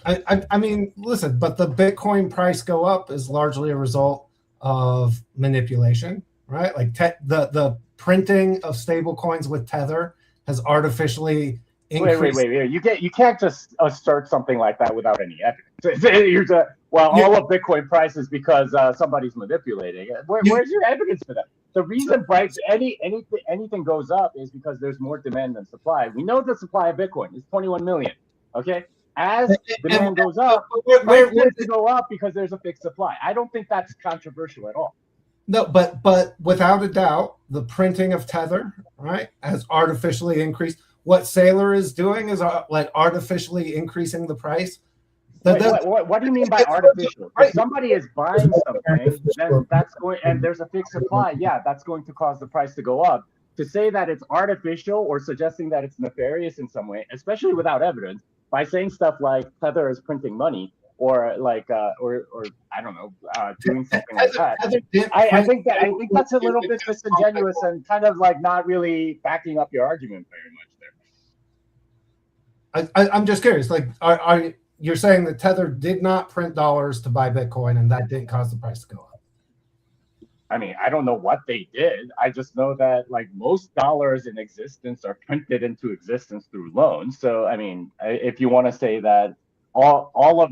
I mean, listen, but the Bitcoin price go up is largely a result of manipulation, right? Like the printing of stable coins with Tether has artificially increased. Wait. You can't just assert something like that without any evidence. All of Bitcoin prices because somebody's manipulating it. Where's your evidence for that? The reason anything goes up is because there's more demand than supply. We know the supply of Bitcoin is 21 million. Okay, as demand goes up, price tends to go up because there's a fixed supply. I don't think that's controversial at all. No, but without a doubt, the printing of Tether, right, has artificially increased. What Saylor is doing is like artificially increasing the price. What do you mean by artificial? If somebody is buying something, then that's going, and there's a fixed supply. Yeah, that's going to cause the price to go up. To say that it's artificial or suggesting that it's nefarious in some way, especially without evidence, by saying stuff like Tether is printing money, or like, or I don't know, doing something like that. I think that's a little bit disingenuous and kind of like not really backing up your argument very much there. I'm just curious. Like, you're saying that Tether did not print dollars to buy Bitcoin, and that didn't cause the price to go up? I mean, I don't know what they did. I just know that like most dollars in existence are printed into existence through loans. So, I mean, if you want to say that all of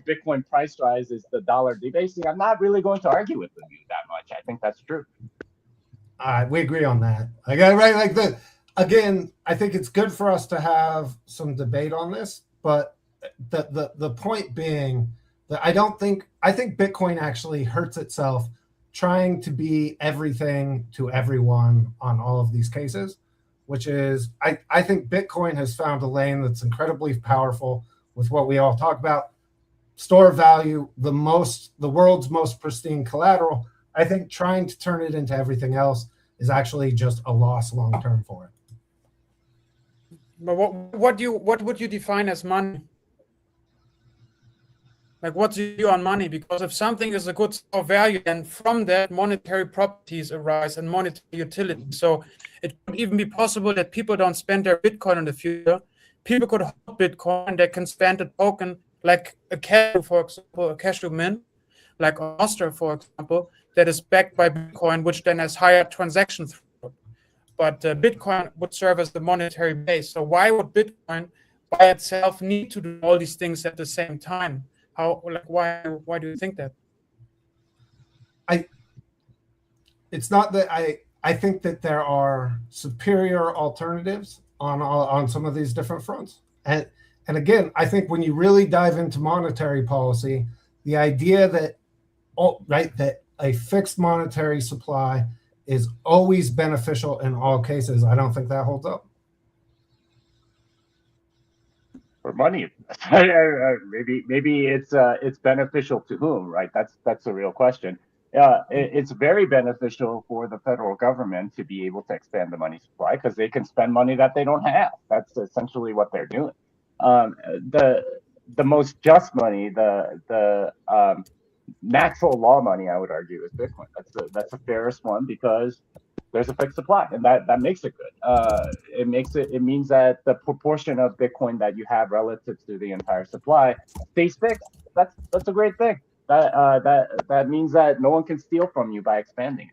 Bitcoin price rise is the dollar debasing, I'm not really going to argue with you that much. I think that's true. We agree on that. Again, I think it's good for us to have some debate on this, but the point being that I think Bitcoin actually hurts itself trying to be everything to everyone on all of these cases, which is I think Bitcoin has found a lane that's incredibly powerful with what we all talk about, store of value, the world's most pristine collateral. I think trying to turn it into everything else is actually just a loss long term for it. But what would you define as money? Like, what's your view on money? Because if something is a good store of value, then from that monetary properties arise and monetary utility. So it could even be possible that people don't spend their Bitcoin in the future. People could hold Bitcoin, they can spend a token like a cashew, for example, a cashew mint, like a Monster, for example, that is backed by Bitcoin, which then has higher transaction throughput. But Bitcoin would serve as the monetary base. So why would Bitcoin by itself need to do all these things at the same time? Why do you think that? It's not that I think that there are superior alternatives on some of these different fronts. And again, I think when you really dive into monetary policy, the idea that that a fixed monetary supply is always beneficial in all cases, I don't think that holds up. For money, maybe it's beneficial to whom, right? That's a real question. It's very beneficial for the federal government to be able to expand the money supply because they can spend money that they don't have. That's essentially what they're doing. The most just money, the natural law money, I would argue, is Bitcoin. That's the fairest one because there's a fixed supply, and that makes it good. It means that the proportion of Bitcoin that you have relative to the entire supply stays fixed. That's a great thing. That means that no one can steal from you by expanding it.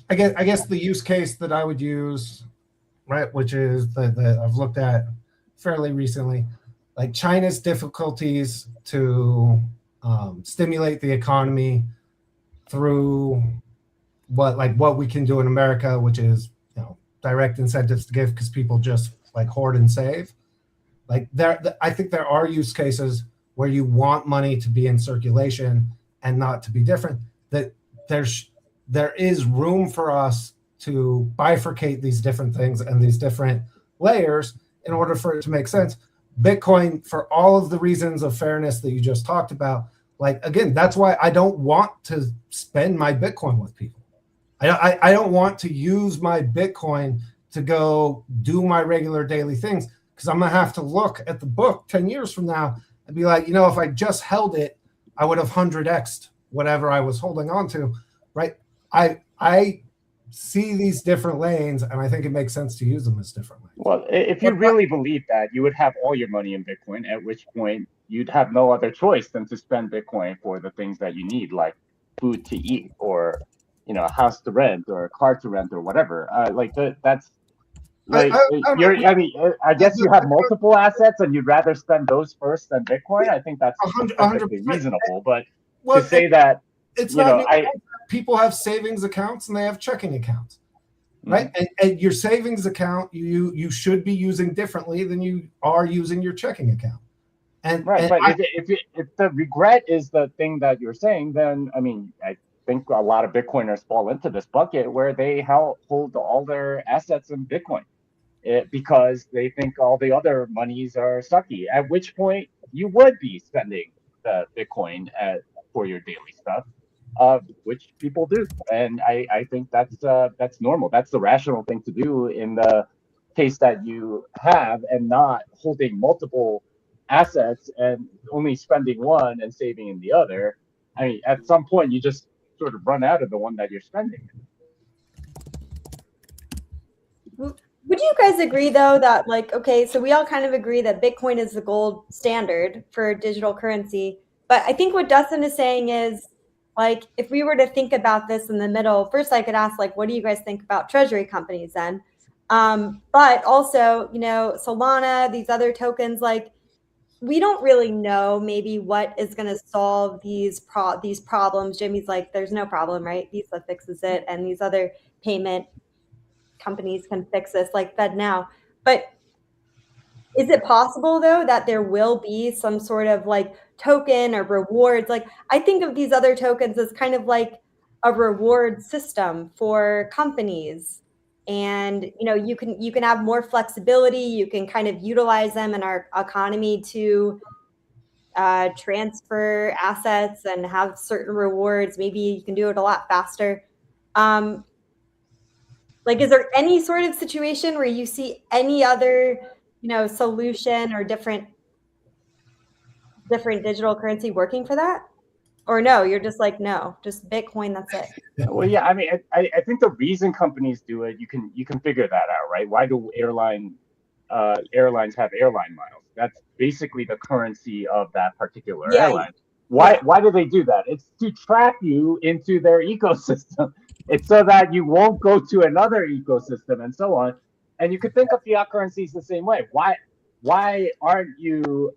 I guess the use case that I would use, right, which is that I've looked at fairly recently, like China's difficulties to stimulate the economy through what we can do in America, which is direct incentives to give because people just like hoard and save. Like I think there are use cases where you want money to be in circulation and not to be different. That there is room for us to bifurcate these different things and these different layers in order for it to make sense. Bitcoin, for all of the reasons of fairness that you just talked about, like, again, that's why I don't want to spend my Bitcoin with people. I don't want to use my Bitcoin to go do my regular daily things because I'm going to have to look at the book 10 years from now and be like, if I just held it, I would have 100x'd whatever I was holding on to, right? I see these different lanes, and I think it makes sense to use them as different lanes. Well, if you really believe that, you would have all your money in Bitcoin, at which point you'd have no other choice than to spend Bitcoin for the things that you need, like food to eat or, a house to rent or a car to rent or whatever. That's like, I guess you have multiple assets and you'd rather spend those first than Bitcoin. I think that's perfectly reasonable. But to say that, it's not people have savings accounts and they have checking accounts, right? Mm-hmm. And your savings account you should be using differently than you are using your checking account. And right, but if the regret is the thing that you're saying, then I think a lot of Bitcoiners fall into this bucket where they hold all their assets in Bitcoin because they think all the other monies are sucky. At which point you would be spending the Bitcoin for your daily stuff. Which people do, and I think that's normal. That's the rational thing to do in the case that you have, and not holding multiple assets and only spending one and saving in the other. At some point, you just sort of run out of the one that you're spending. Would you guys agree, though, that so we all kind of agree that Bitcoin is the gold standard for digital currency, but I think what Dustin is saying is, if we were to think about this in the middle, first I could ask, what do you guys think about treasury companies then? But also, Solana, these other tokens, we don't really know maybe what is going to solve these problems. Jimmy's like, there's no problem, right? Visa fixes it, and these other payment companies can fix this, like FedNow. But is it possible, though, that there will be some sort of token or rewards? I think of these other tokens as kind of like a reward system for companies. And, you can have more flexibility. You can kind of utilize them in our economy to transfer assets and have certain rewards. Maybe you can do it a lot faster. Is there any sort of situation where you see any other solution or different digital currency working for that? Or no, you're just like, no, just Bitcoin, that's it. Well, yeah, I mean, I think the reason companies do it, you can figure that out, right? Why do airlines have airline miles? That's basically the currency of that particular airline. Why do they do that? It's to trap you into their ecosystem. It's so that you won't go to another ecosystem and so on. And you could think of fiat currencies the same way. Why aren't you,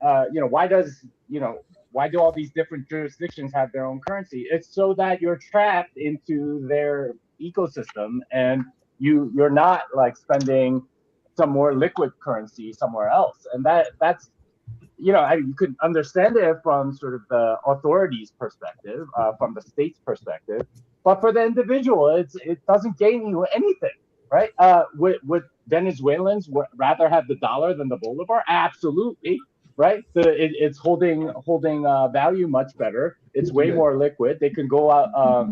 why do all these different jurisdictions have their own currency? It's so that you're trapped into their ecosystem and you're not like spending some more liquid currency somewhere else. And that's you could understand it from sort of the authorities' perspective, from the state's perspective, but for the individual, it doesn't gain you anything, right? Would Venezuelans rather have the dollar than the bolivar? Absolutely, right? It's holding value much better. It's way more liquid. They can go out,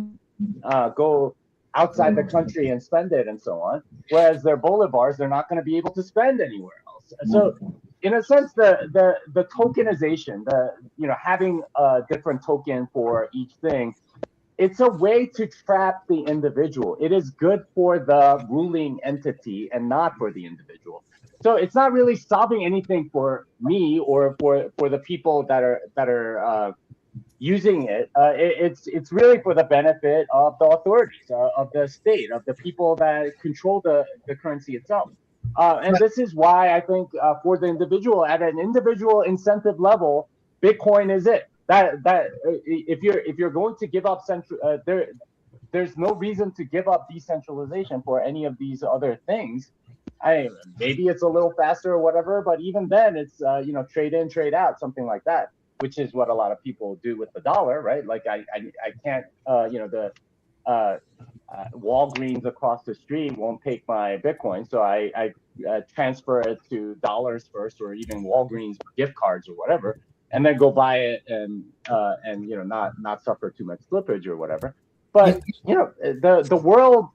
go outside the country and spend it and so on. Whereas their bolivars, they're not going to be able to spend anywhere else. So, in a sense, the tokenization, having a different token for each thing, it's a way to trap the individual. It is good for the ruling entity and not for the individual. So it's not really solving anything for me or for the people that are using it. It's really for the benefit of the authorities, of the state, of the people that control the currency itself. And this is why I think for the individual, at an individual incentive level, Bitcoin is it. That if you're going to give up there's no reason to give up decentralization for any of these other things. Maybe it's a little faster or whatever, but even then, it's trade in, trade out, something like that, which is what a lot of people do with the dollar, right? Like I can't, Walgreens across the street won't take my Bitcoin, so I transfer it to dollars first, or even Walgreens gift cards or whatever, and then go buy it and not suffer too much slippage or whatever. But the world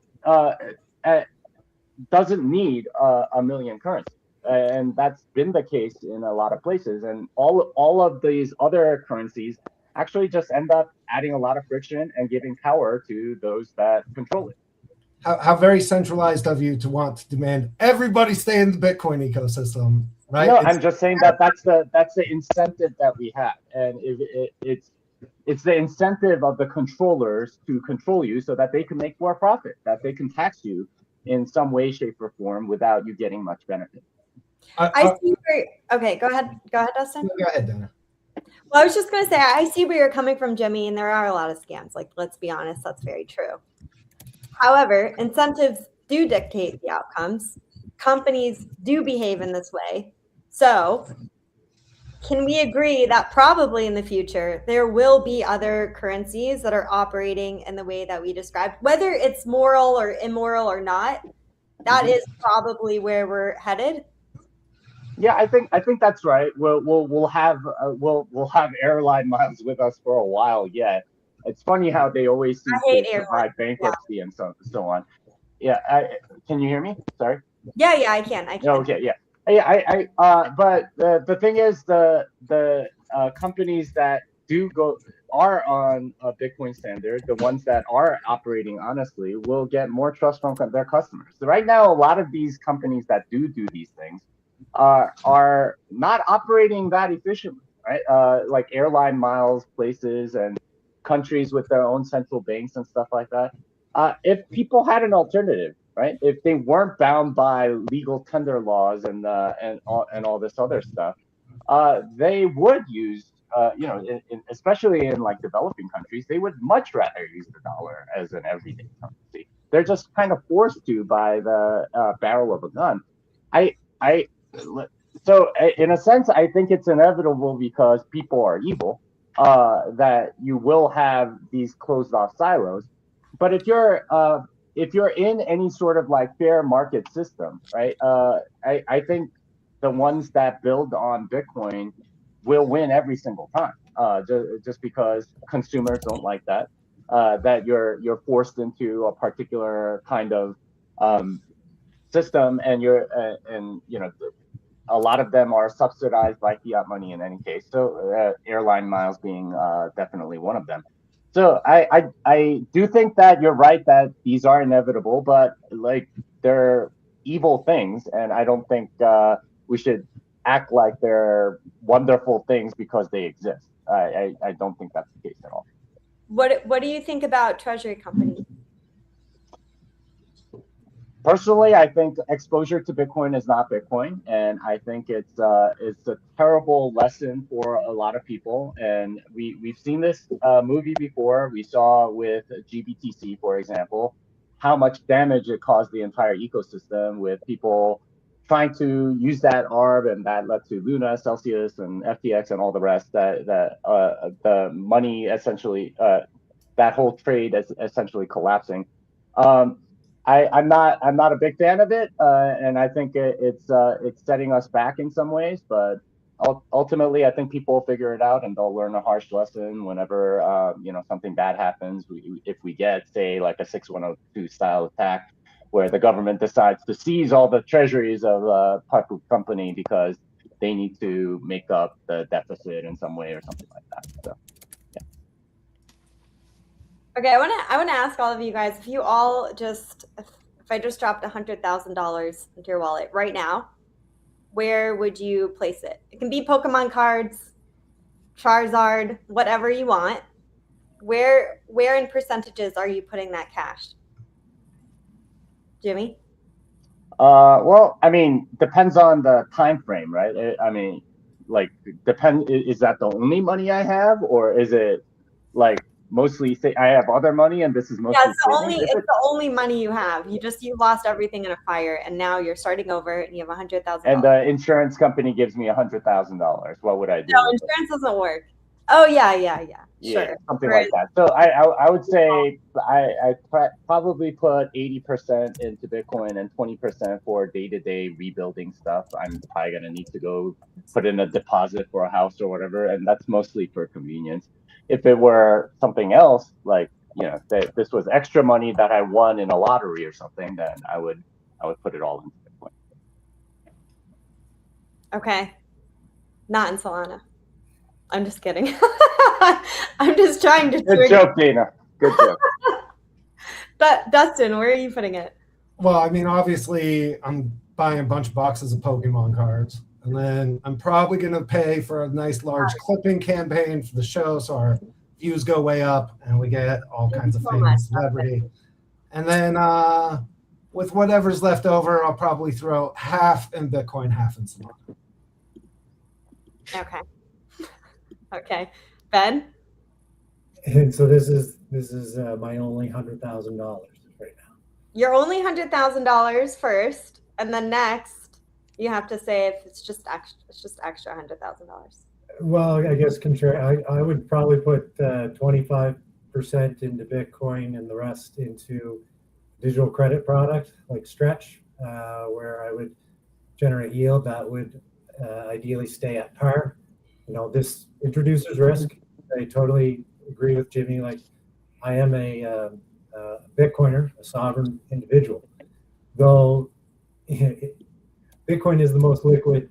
doesn't need a million currencies, and that's been the case in a lot of places. And all of these other currencies actually just end up adding a lot of friction and giving power to those that control it. How very centralized of you to want to demand everybody stay in the Bitcoin ecosystem, right? No, I'm just saying that's the incentive that we have, and it's the incentive of the controllers to control you so that they can make more profit, that they can tax you in some way, shape, or form without you getting much benefit. Okay, go ahead, Dustin. Go ahead, Dana. Well, I was just going to say, I see where you're coming from, Jimmy, and there are a lot of scams. Like, let's be honest, that's very true. However, incentives do dictate the outcomes. Companies do behave in this way. So can we agree that probably in the future, there will be other currencies that are operating in the way that we described, whether it's moral or immoral or not? That is probably where we're headed. Yeah, I think that's right. We'll have airline miles with us for a while yet. It's funny how they always seem to survive bankruptcy and so on. Yeah, can you hear me? Sorry. Yeah, I can. Okay, yeah. But the thing is, the companies that are on a Bitcoin standard, the ones that are operating honestly, will get more trust from their customers. So right now, a lot of these companies that do these things are not operating that efficiently, right? Like airline miles places and countries with their own central banks and stuff like that. If people had an alternative, right? If they weren't bound by legal tender laws and all this other stuff, they would use, especially in like developing countries, they would much rather use the dollar as an everyday currency. They're just kind of forced to by the barrel of a gun. So in a sense, I think it's inevitable because people are evil, that you will have these closed off silos. But if you're in any sort of like fair market system, right? I think the ones that build on Bitcoin will win every single time, just because consumers don't like that. That you're forced into a particular kind of system, and a lot of them are subsidized by fiat money in any case. So airline miles being definitely one of them. So I do think that you're right that these are inevitable, but like they're evil things, and I don't think we should act like they're wonderful things because they exist. I don't think that's the case at all. What do you think about treasury companies? Personally, I think exposure to Bitcoin is not Bitcoin, and I think it's a terrible lesson for a lot of people. And we've seen this movie before. We saw with GBTC, for example, how much damage it caused the entire ecosystem with people trying to use that ARB, and that led to Luna, Celsius, and FTX, and all the rest. That the money essentially, that whole trade is essentially collapsing. I'm not a big fan of it, and I think it's setting us back in some ways. But ultimately, I think people will figure it out, and they'll learn a harsh lesson whenever something bad happens. If we get, say, like a 6102 style attack, where the government decides to seize all the treasuries of a public company because they need to make up the deficit in some way or something like that. So. Okay, I want to ask all of you guys, if I just dropped $100,000 into your wallet right now, where would you place it? It can be Pokemon cards, Charizard, whatever you want. Where in percentages are you putting that cash? Jimmy? Well, I mean, depends on the time frame, right? I mean, like, is that the only money I have, or is it like mostly say I have other money and this is mostly it's the only money you have. You lost everything in a fire, and now you're starting over and you have $100,000. And the insurance company gives me $100,000. What would I do? No, insurance doesn't work. Oh yeah, sure, something like that. So I would say I probably put 80% into Bitcoin and 20% for day-to-day rebuilding stuff. I'm probably gonna need to go put in a deposit for a house or whatever, and that's mostly for convenience. If it were something else, like this was extra money that I won in a lottery or something, then I would put it all into Bitcoin. Okay, not in Solana. I'm just kidding. I'm just trying to. Good joke, Dana. Good joke. But Dustin, where are you putting it? Well, I mean, obviously, I'm buying a bunch of boxes of Pokemon cards. And then I'm probably going to pay for a nice large clipping campaign for the show, so our views go way up and we get all kinds of fame and celebrity. And then with whatever's left over, I'll probably throw half in Bitcoin, half in Solana. Okay. Ben? And so this is my only $100,000 right now. Your only $100,000 first, and then next you have to say if it's just extra $100,000. Well, I guess I would probably put 25% into Bitcoin and the rest into digital credit product like Stretch, where I would generate yield that would ideally stay at par. This introduces risk. I totally agree with Jimmy. Like, I am a Bitcoiner, a sovereign individual, though. Bitcoin is the most liquid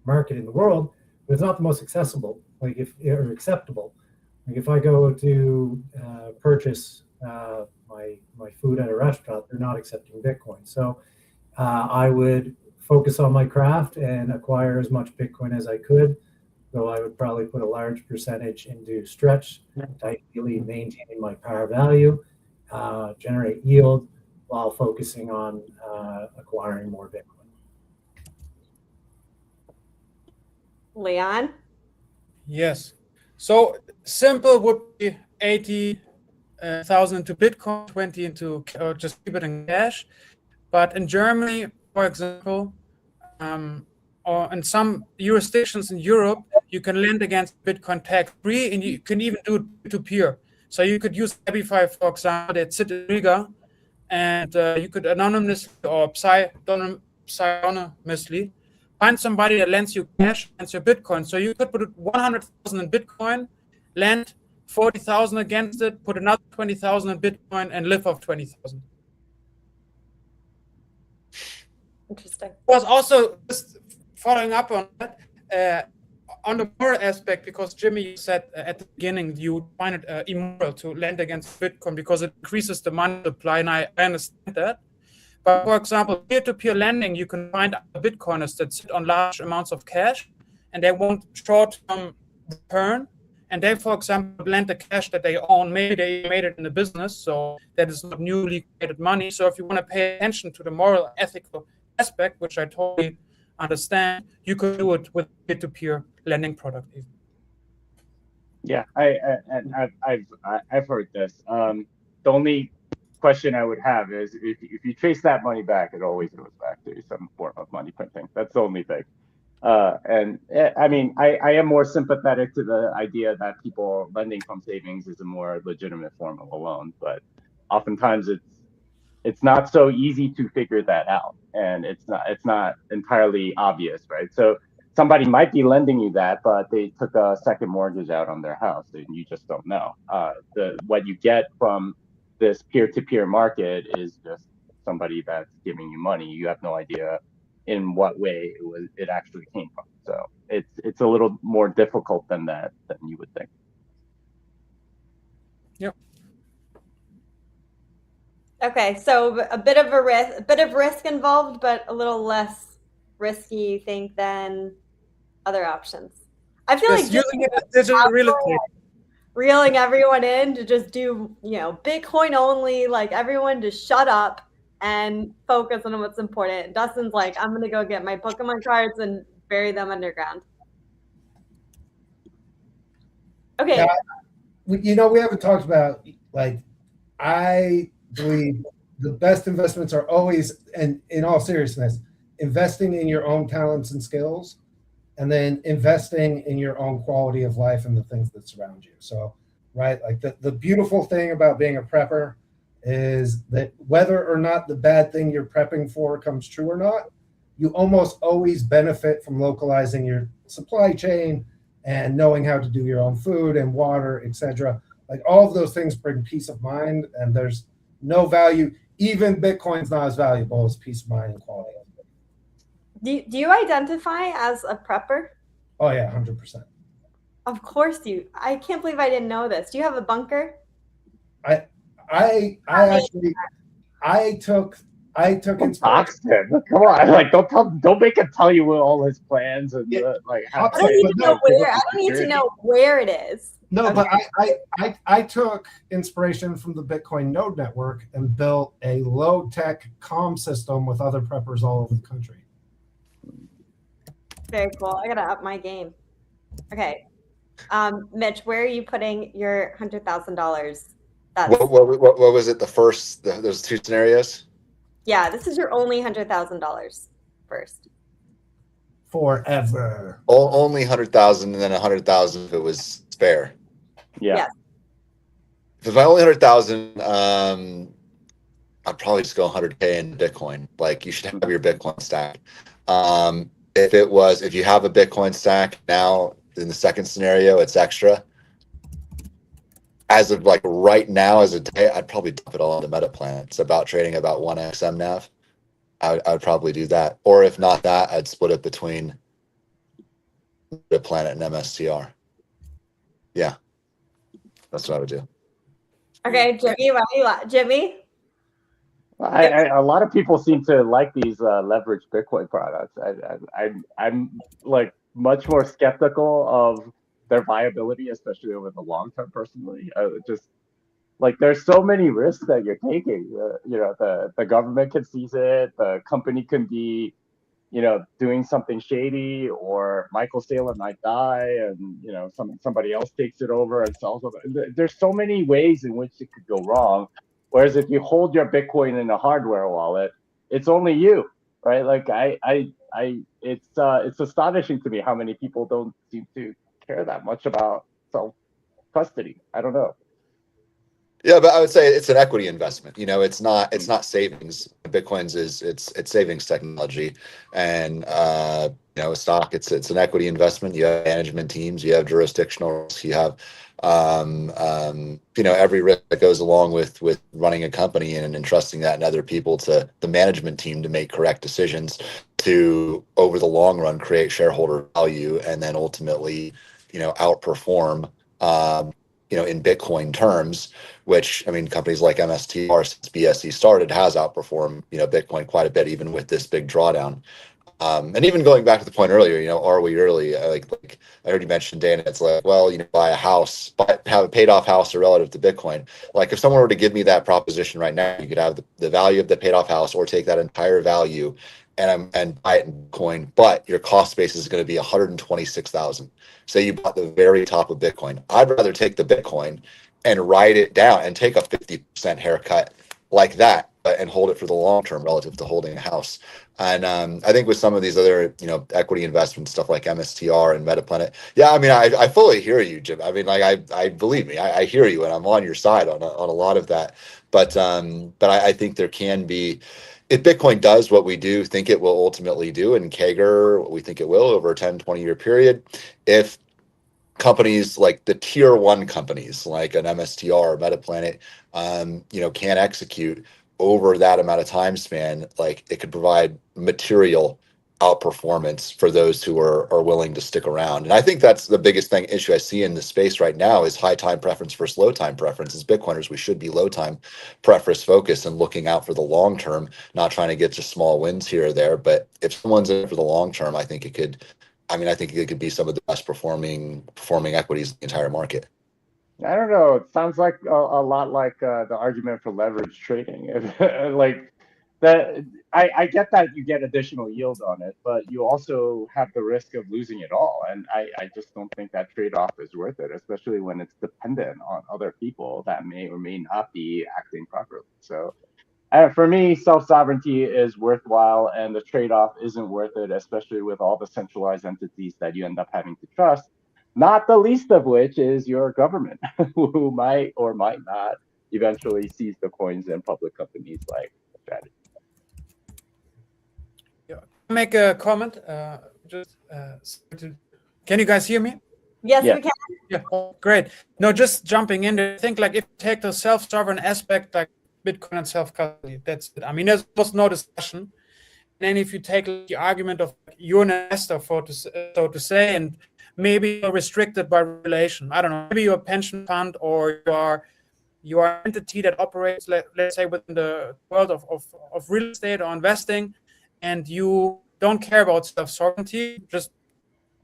market in the world, but it's not the most accessible. Or acceptable. Like if I go to purchase my food at a restaurant, they're not accepting Bitcoin. So I would focus on my craft and acquire as much Bitcoin as I could. Though I would probably put a large percentage into Stretch, ideally maintaining my par value, generate yield while focusing on acquiring more Bitcoin. Leon? Yes. So simple would be 80,000 into Bitcoin, 20 into just keep it in cash. But in Germany, for example, or in some jurisdictions in Europe, you can lend against Bitcoin tax-free, and you can even do it peer-to-peer. So you could use Abify, for example, that sit in Riga, and you could anonymously or pseudonymously find somebody that lends you cash against your Bitcoin. So you could put 100,000 in Bitcoin, lend 40,000 against it, put another 20,000 in Bitcoin, and live off 20,000. Interesting. Was also, just following up on that, on the moral aspect, because Jimmy, you said at the beginning you find it immoral to lend against Bitcoin because it increases the money supply, and I understand that. But for example, peer-to-peer lending, you can find Bitcoiners that sit on large amounts of cash and they want short-term return. And they, for example, lend the cash that they own. Maybe they made it in the business, so that is not newly created money. So if you want to pay attention to the moral, ethical aspect, which I totally understand, you could do it with peer-to-peer lending product. Yeah, I've heard this. The only question I would have is if you trace that money back, it always goes back to some form of money printing. That's the only thing. And I mean, I am more sympathetic to the idea that people lending from savings is a more legitimate form of a loan, but oftentimes it's not so easy to figure that out, and it's not entirely obvious, right? So somebody might be lending you that, but they took a second mortgage out on their house, and you just don't know. What you get from this peer-to-peer market is just somebody that's giving you money. You have no idea in what way it actually came from. So it's a little more difficult than that than you would think. Yep. Okay, so a bit of risk involved, but a little less risky, you think, than other options. I feel like using it as digital real estate. Reeling everyone in to just do, Bitcoin only, like everyone just shut up and focus on what's important. Dustin's like, I'm gonna go get my Pokemon cards and bury them underground. Okay. Yeah, we haven't talked about, like, I believe the best investments are always, and in all seriousness, investing in your own talents and skills, and then investing in your own quality of life and the things that surround you. So, right, like the beautiful thing about being a prepper is that whether or not the bad thing you're prepping for comes true or not, you almost always benefit from localizing your supply chain and knowing how to do your own food and water, etc. Like all of those things bring peace of mind, and there's no value. Even Bitcoin's not as valuable as peace of mind and quality of life. Do you identify as a prepper? Oh yeah, 100%. Of course you. I can't believe I didn't know this. Do you have a bunker? I took inspiration. Come on, like don't make him tell you all his plans and I don't need to know where. I don't need to know where it is. No, okay. But I took inspiration from the Bitcoin Node Network and built a low-tech comm system with other preppers all over the country. Very cool. I gotta up my game. Okay, Mitch, where are you putting your $100,000? What was it? There's two scenarios. Yeah, this is your only $100,000 first. Forever. Only 100,000, and then 100,000 if it was fair. Yeah. Yes. If it's my only 100,000, I'd probably just go 100K in Bitcoin. Like, you should have your Bitcoin stack. If you have a Bitcoin stack now, in the second scenario, it's extra. As of like right now, as a day, I'd probably dump it all into Metaplanet. It's about trading about 1x MNAV. I would probably do that. Or if not that, I'd split it between Metaplanet and MSTR. Yeah, that's what I would do. Okay, Jimmy, why are you Jimmy? A lot of people seem to like these leveraged Bitcoin products. I'm like much more skeptical of their viability, especially over the long term. Personally, just like there's so many risks that you're taking. The government can seize it. The company can be, doing something shady, or Michael Saylor might die, and somebody else takes it over and sells it. There's so many ways in which it could go wrong. Whereas if you hold your Bitcoin in a hardware wallet, it's only you, right? Like it's astonishing to me how many people don't seem to care that much about self custody. I don't know. Yeah, but I would say it's an equity investment. It's not savings. Bitcoin's it's savings technology, and a stock, it's an equity investment. You have management teams, you have jurisdictional risk, you have every risk that goes along with running a company and entrusting that in other people to the management team to make correct decisions to over the long run create shareholder value and then ultimately outperform in Bitcoin terms, which, I mean, companies like MSTR since BSC started has outperformed, Bitcoin quite a bit, even with this big drawdown. And even going back to the point earlier, are we early? Like I heard you mention, Dana, it's like, well, buy a house, have a paid off house or relative to Bitcoin. Like if someone were to give me that proposition right now, you could have the value of the paid off house or take that entire value and buy it in Bitcoin, but your cost base is going to be 126,000. Say you bought the very top of Bitcoin. I'd rather take the Bitcoin and write it down and take a 50% haircut like that, and hold it for the long term relative to holding a house. And I think with some of these other, equity investment stuff like MSTR and Metaplanet, yeah, I mean, I fully hear you, Jim. I mean, like I believe me, I hear you, and I'm on your side on a lot of that. But I think there can be, if Bitcoin does what we do think it will ultimately do, and CAGR, what we think it will over a 10, 20-year period, if companies like the tier one companies like an MSTR or Metaplanet, can execute over that amount of time span, like it could provide material outperformance for those who are willing to stick around. And I think that's the biggest issue I see in the space right now is high time preference versus low time preference. As Bitcoiners, we should be low time preference focused and looking out for the long term, not trying to get just small wins here or there. But if someone's in it for the long term, I think it could be some of the best performing equities in the entire market. I don't know. It sounds like a lot like the argument for leverage trading. Like that, I get that you get additional yield on it, but you also have the risk of losing it all. And I just don't think that trade-off is worth it, especially when it's dependent on other people that may or may not be acting properly. So for me, self-sovereignty is worthwhile, and the trade-off isn't worth it, especially with all the centralized entities that you end up having to trust. Not the least of which is your government, who might or might not eventually seize the coins in public companies like Strategy. Yeah. Make a comment. Can you guys hear me? Yes, Yeah. we can. Yeah, great. No, just jumping in. I think like if you take the self-sovereign aspect, like Bitcoin and self-custody, that's it. I mean, there was no discussion. And then if you take the argument of you're an investor, so to say, and maybe you're restricted by regulation. I don't know. Maybe you're a pension fund, or you are an entity that operates, let's say, within the world of real estate or investing, and you don't care about self-sovereignty, just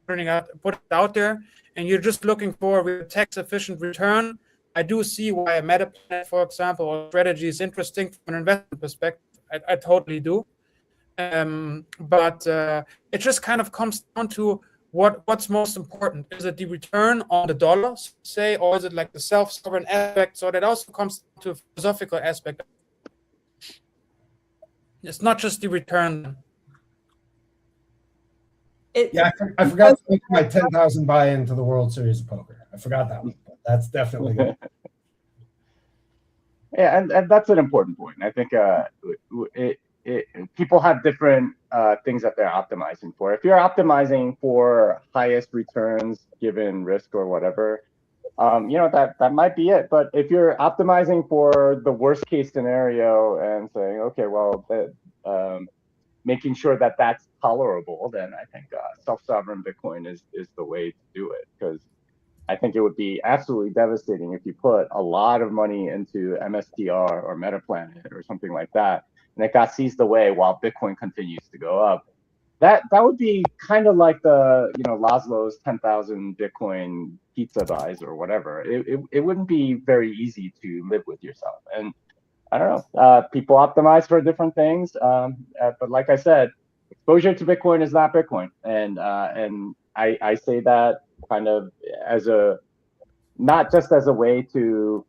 put it out there, and you're just looking for a tax-efficient return. I do see why a Metaplanet, for example, or Strategy is interesting from an investment perspective. I totally do. But it just kind of comes down to what's most important. Is it the return on the dollars, say, or is it like the self-sovereign aspect? So that also comes to a philosophical aspect. It's not just the return. Yeah, I forgot to make my 10,000 buy-in to the World Series of Poker. I forgot that one, but that's definitely good. Yeah, and that's an important point. I think people have different things that they're optimizing for. If you're optimizing for highest returns given risk or whatever, that might be it. But if you're optimizing for the worst case scenario and saying, okay, well, making sure that that's tolerable, then I think self-sovereign Bitcoin is the way to do it, because I think it would be absolutely devastating if you put a lot of money into MSTR or Metaplanet or something like that, and it got seized away while Bitcoin continues to go up. That would be kind of like the Laszlo's 10,000 Bitcoin pizza buys or whatever. It wouldn't be very easy to live with yourself. And I don't know. People optimize for different things, but like I said, exposure to Bitcoin is not Bitcoin, and I say that kind of as not just as a way to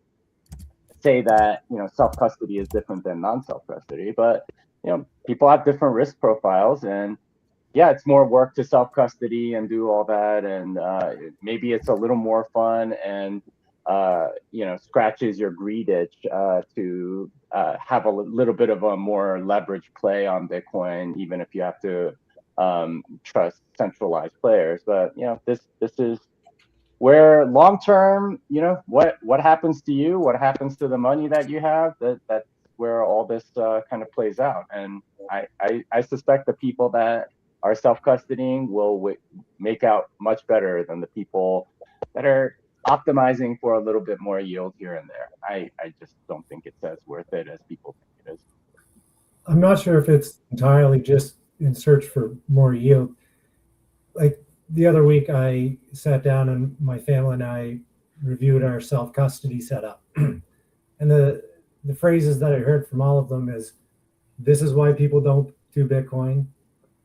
say that self-custody is different than non-self-custody, but people have different risk profiles, and yeah, it's more work to self-custody and do all that, and maybe it's a little more fun and scratches your greed itch to have a little bit of a more leverage play on Bitcoin, even if you have to trust centralized players. But this is where long term, what happens to you, what happens to the money that you have, that's where all this kind of plays out. And I suspect the people that are self-custodying will make out much better than the people that are optimizing for a little bit more yield here and there. I just don't think it's as worth it as people think it is. I'm not sure if it's entirely just in search for more yield. Like the other week, I sat down and my family and I reviewed our self-custody setup. And the phrases that I heard from all of them is, this is why people don't do Bitcoin.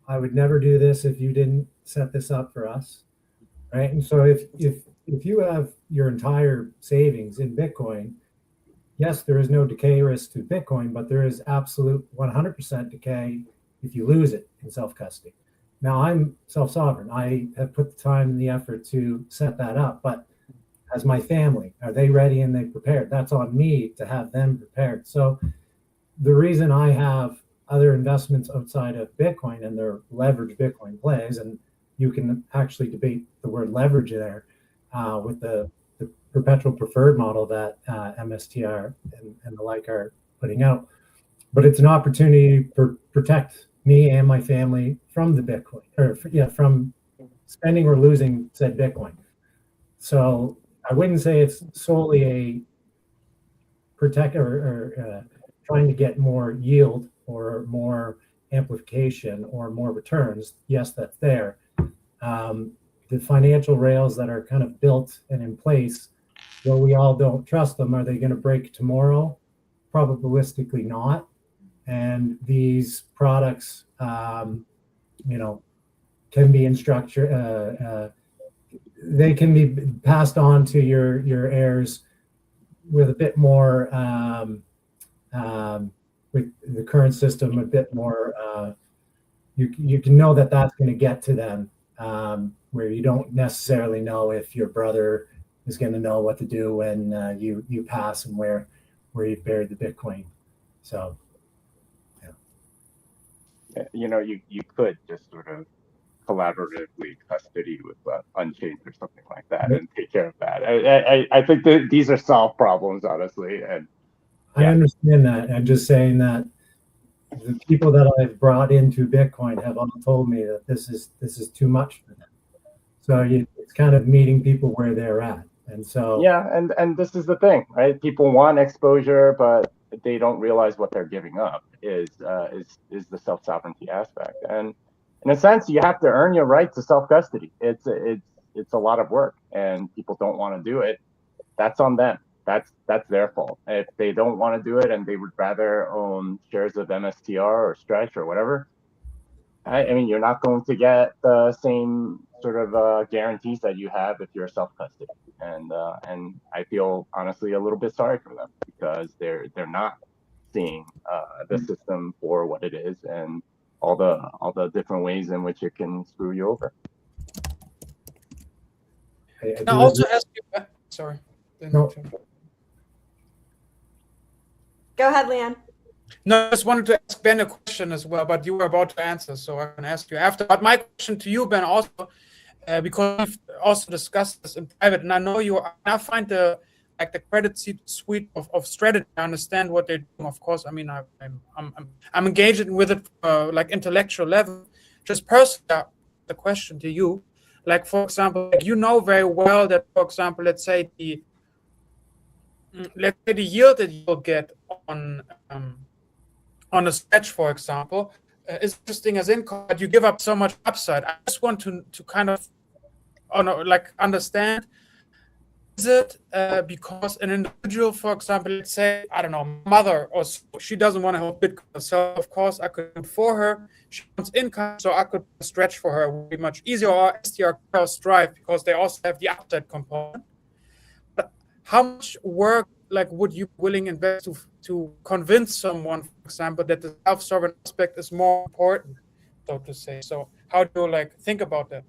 I would never do this if you didn't set this up for us, right? And so if you have your entire savings in Bitcoin, yes, there is no decay risk to Bitcoin, but there is absolute 100% decay if you lose it in self-custody. Now, I'm self-sovereign. I have put the time and the effort to set that up, but as my family, are they ready and they prepared? That's on me to have them prepared. So the reason I have other investments outside of Bitcoin, and they're leveraged Bitcoin plays, and you can actually debate the word leverage there with the perpetual preferred model that MSTR and the like are putting out. But it's an opportunity to protect me and my family from the Bitcoin, from spending or losing said Bitcoin. So I wouldn't say it's solely a protect or trying to get more yield or more amplification or more returns. Yes, that's there. The financial rails that are kind of built and in place, though we all don't trust them, are they going to break tomorrow? Probabilistically not. And these products, can be in structure. They can be passed on to your heirs with a bit more, with the current system, a bit more. You can know that that's going to get to them, where you don't necessarily know if your brother is going to know what to do when you pass and where you've buried the Bitcoin. So. You could just sort of collaboratively custody with Unchained or something like that and take care of that. I think that these are solved problems, honestly. And I understand that. I'm just saying that the people that I've brought into Bitcoin have all told me that this is too much for them. So it's kind of meeting people where they're at. And so and this is the thing, right? People want exposure, but they don't realize what they're giving up is the self-sovereignty aspect. And in a sense, you have to earn your right to self-custody. It's a lot of work, and people don't want to do it. That's on them. That's their fault. If they don't want to do it and they would rather own shares of MSTR or Stretch or whatever, I mean, you're not going to get the same sort of guarantees that you have if you're self-custody. And I feel honestly a little bit sorry for them because they're not seeing the system for what it is and all the different ways in which it can screw you over. I also ask you. Sorry. No. Go ahead, Leanne. No, I just wanted to ask Ben a question as well, but you were about to answer, so I can ask you after. But my question to you, Ben, also, because we've also discussed this in private, and I know I find the credit suite of strategy. I understand what they're doing, of course. I mean, I'm engaged with it like intellectual level. Just personally, the question to you, like for example, you know very well that, for example, let's say the yield that you'll get on a Stretch, for example, is interesting as income, but you give up so much upside. I just want to kind of understand, is it because an individual, for example, let's say, I don't know, mother, or she doesn't want to hold Bitcoin herself, of course, I could do it for her. She wants income, so I could Stretch for her. It would be much easier, or STR or Strive, because they also have the upside component. But how much work would you be willing to invest to convince someone, for example, that the self-sovereign aspect is more important, so to say? So how do you think about that?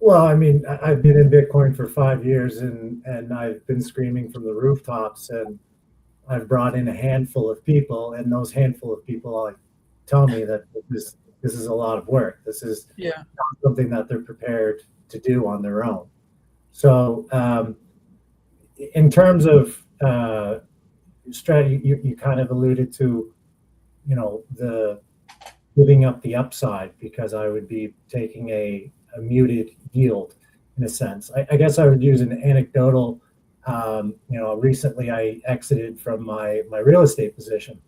Well, I mean, I've been in Bitcoin for 5 years, and I've been screaming from the rooftops, and I've brought in a handful of people, and those handful of people tell me that this is a lot of work. This is Yeah. not something that they're prepared to do on their own. So, in terms of strategy, you kind of alluded to, the giving up the upside because I would be taking a muted yield in a sense. I guess I would use an anecdotal. Recently I exited from my real estate position,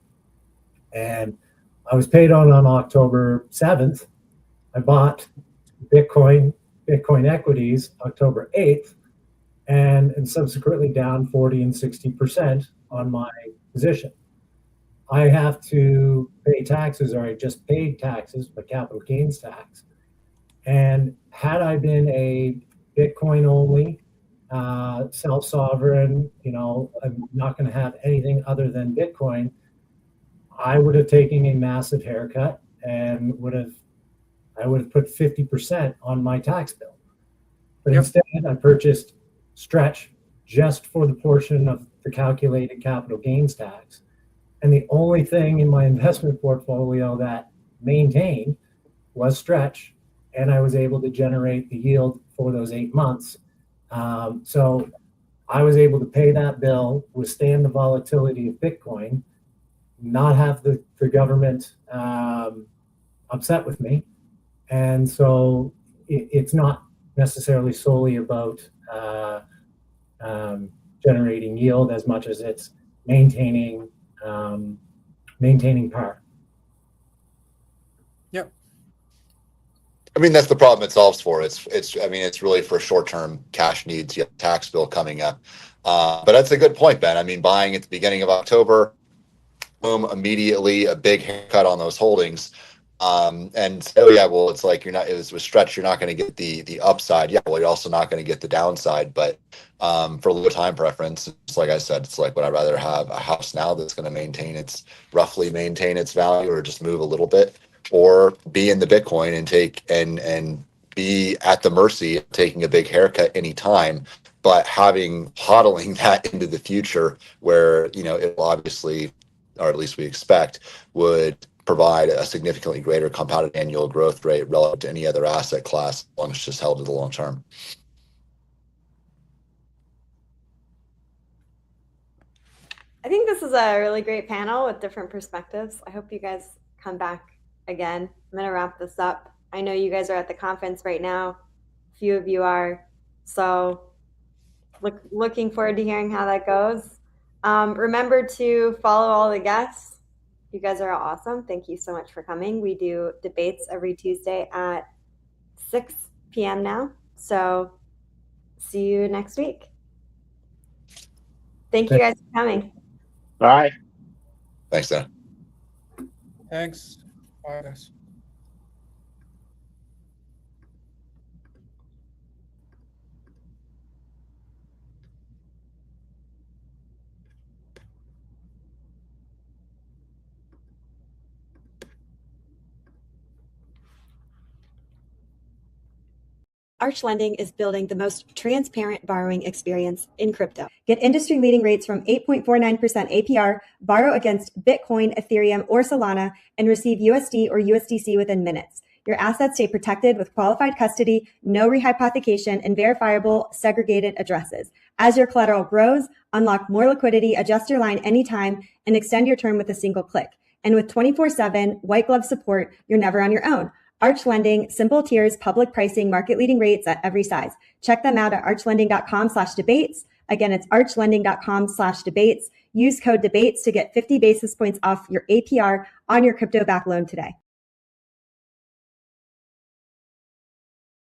and I was paid on October 7th. I bought Bitcoin equities October 8th, and subsequently down 40 and 60% on my position. I have to pay taxes, or I just paid taxes, my capital gains tax. And had I been a Bitcoin only, self-sovereign, I'm not going to have anything other than Bitcoin, I would have taken a massive haircut and I would have put 50% on my tax bill. But instead, I purchased Stretch just for the portion of the calculated capital gains tax. And the only thing in my investment portfolio that maintained was Stretch, and I was able to generate the yield for those 8 months. So I was able to pay that bill, withstand the volatility of Bitcoin, not have the government upset with me. And so it's not necessarily solely about generating yield as much as it's maintaining par. Yep. I mean, that's the problem it solves for. It's really for short-term cash needs. You have a tax bill coming up. But that's a good point, Ben. I mean, buying at the beginning of October, boom, immediately a big haircut on those holdings. It's like with Stretch, you're not going to get the upside. Yeah, well, you're also not going to get the downside. But for low time preference, it's like I said, it's like, would I rather have a house now that's going to roughly maintain its value, or just move a little bit, or be in the Bitcoin and take and be at the mercy of taking a big haircut anytime, but hodling that into the future where, it will obviously, or at least we expect, would provide a significantly greater compounded annual growth rate relative to any other asset class, as long as it's just held to the long term. I think this is a really great panel with different perspectives. I hope you guys come back again. I'm going to wrap this up. I know you guys are at the conference right now. A few of you are. So looking forward to hearing how that goes. Remember to follow all the guests. You guys are awesome. Thank you so much for coming. We do debates every Tuesday at 6 p.m. now. So see you next week. Thank you guys for coming. Bye. Thanks, Dan. Thanks. Bye, guys. Arch Lending is building the most transparent borrowing experience in crypto. Get industry-leading rates from 8.49% APR, borrow against Bitcoin, Ethereum, or Solana, and receive USD or USDC within minutes. Your assets stay protected with qualified custody, no rehypothecation, and verifiable segregated addresses. As your collateral grows, unlock more liquidity, adjust your line anytime, and extend your term with a single click. And with 24/7 white glove support, you're never on your own. Arch Lending, simple tiers, public pricing, market-leading rates at every size. Check them out at archlending.com/debates. Again, it's archlending.com/debates. Use code debates to get 50 basis points off your APR on your crypto-backed loan today.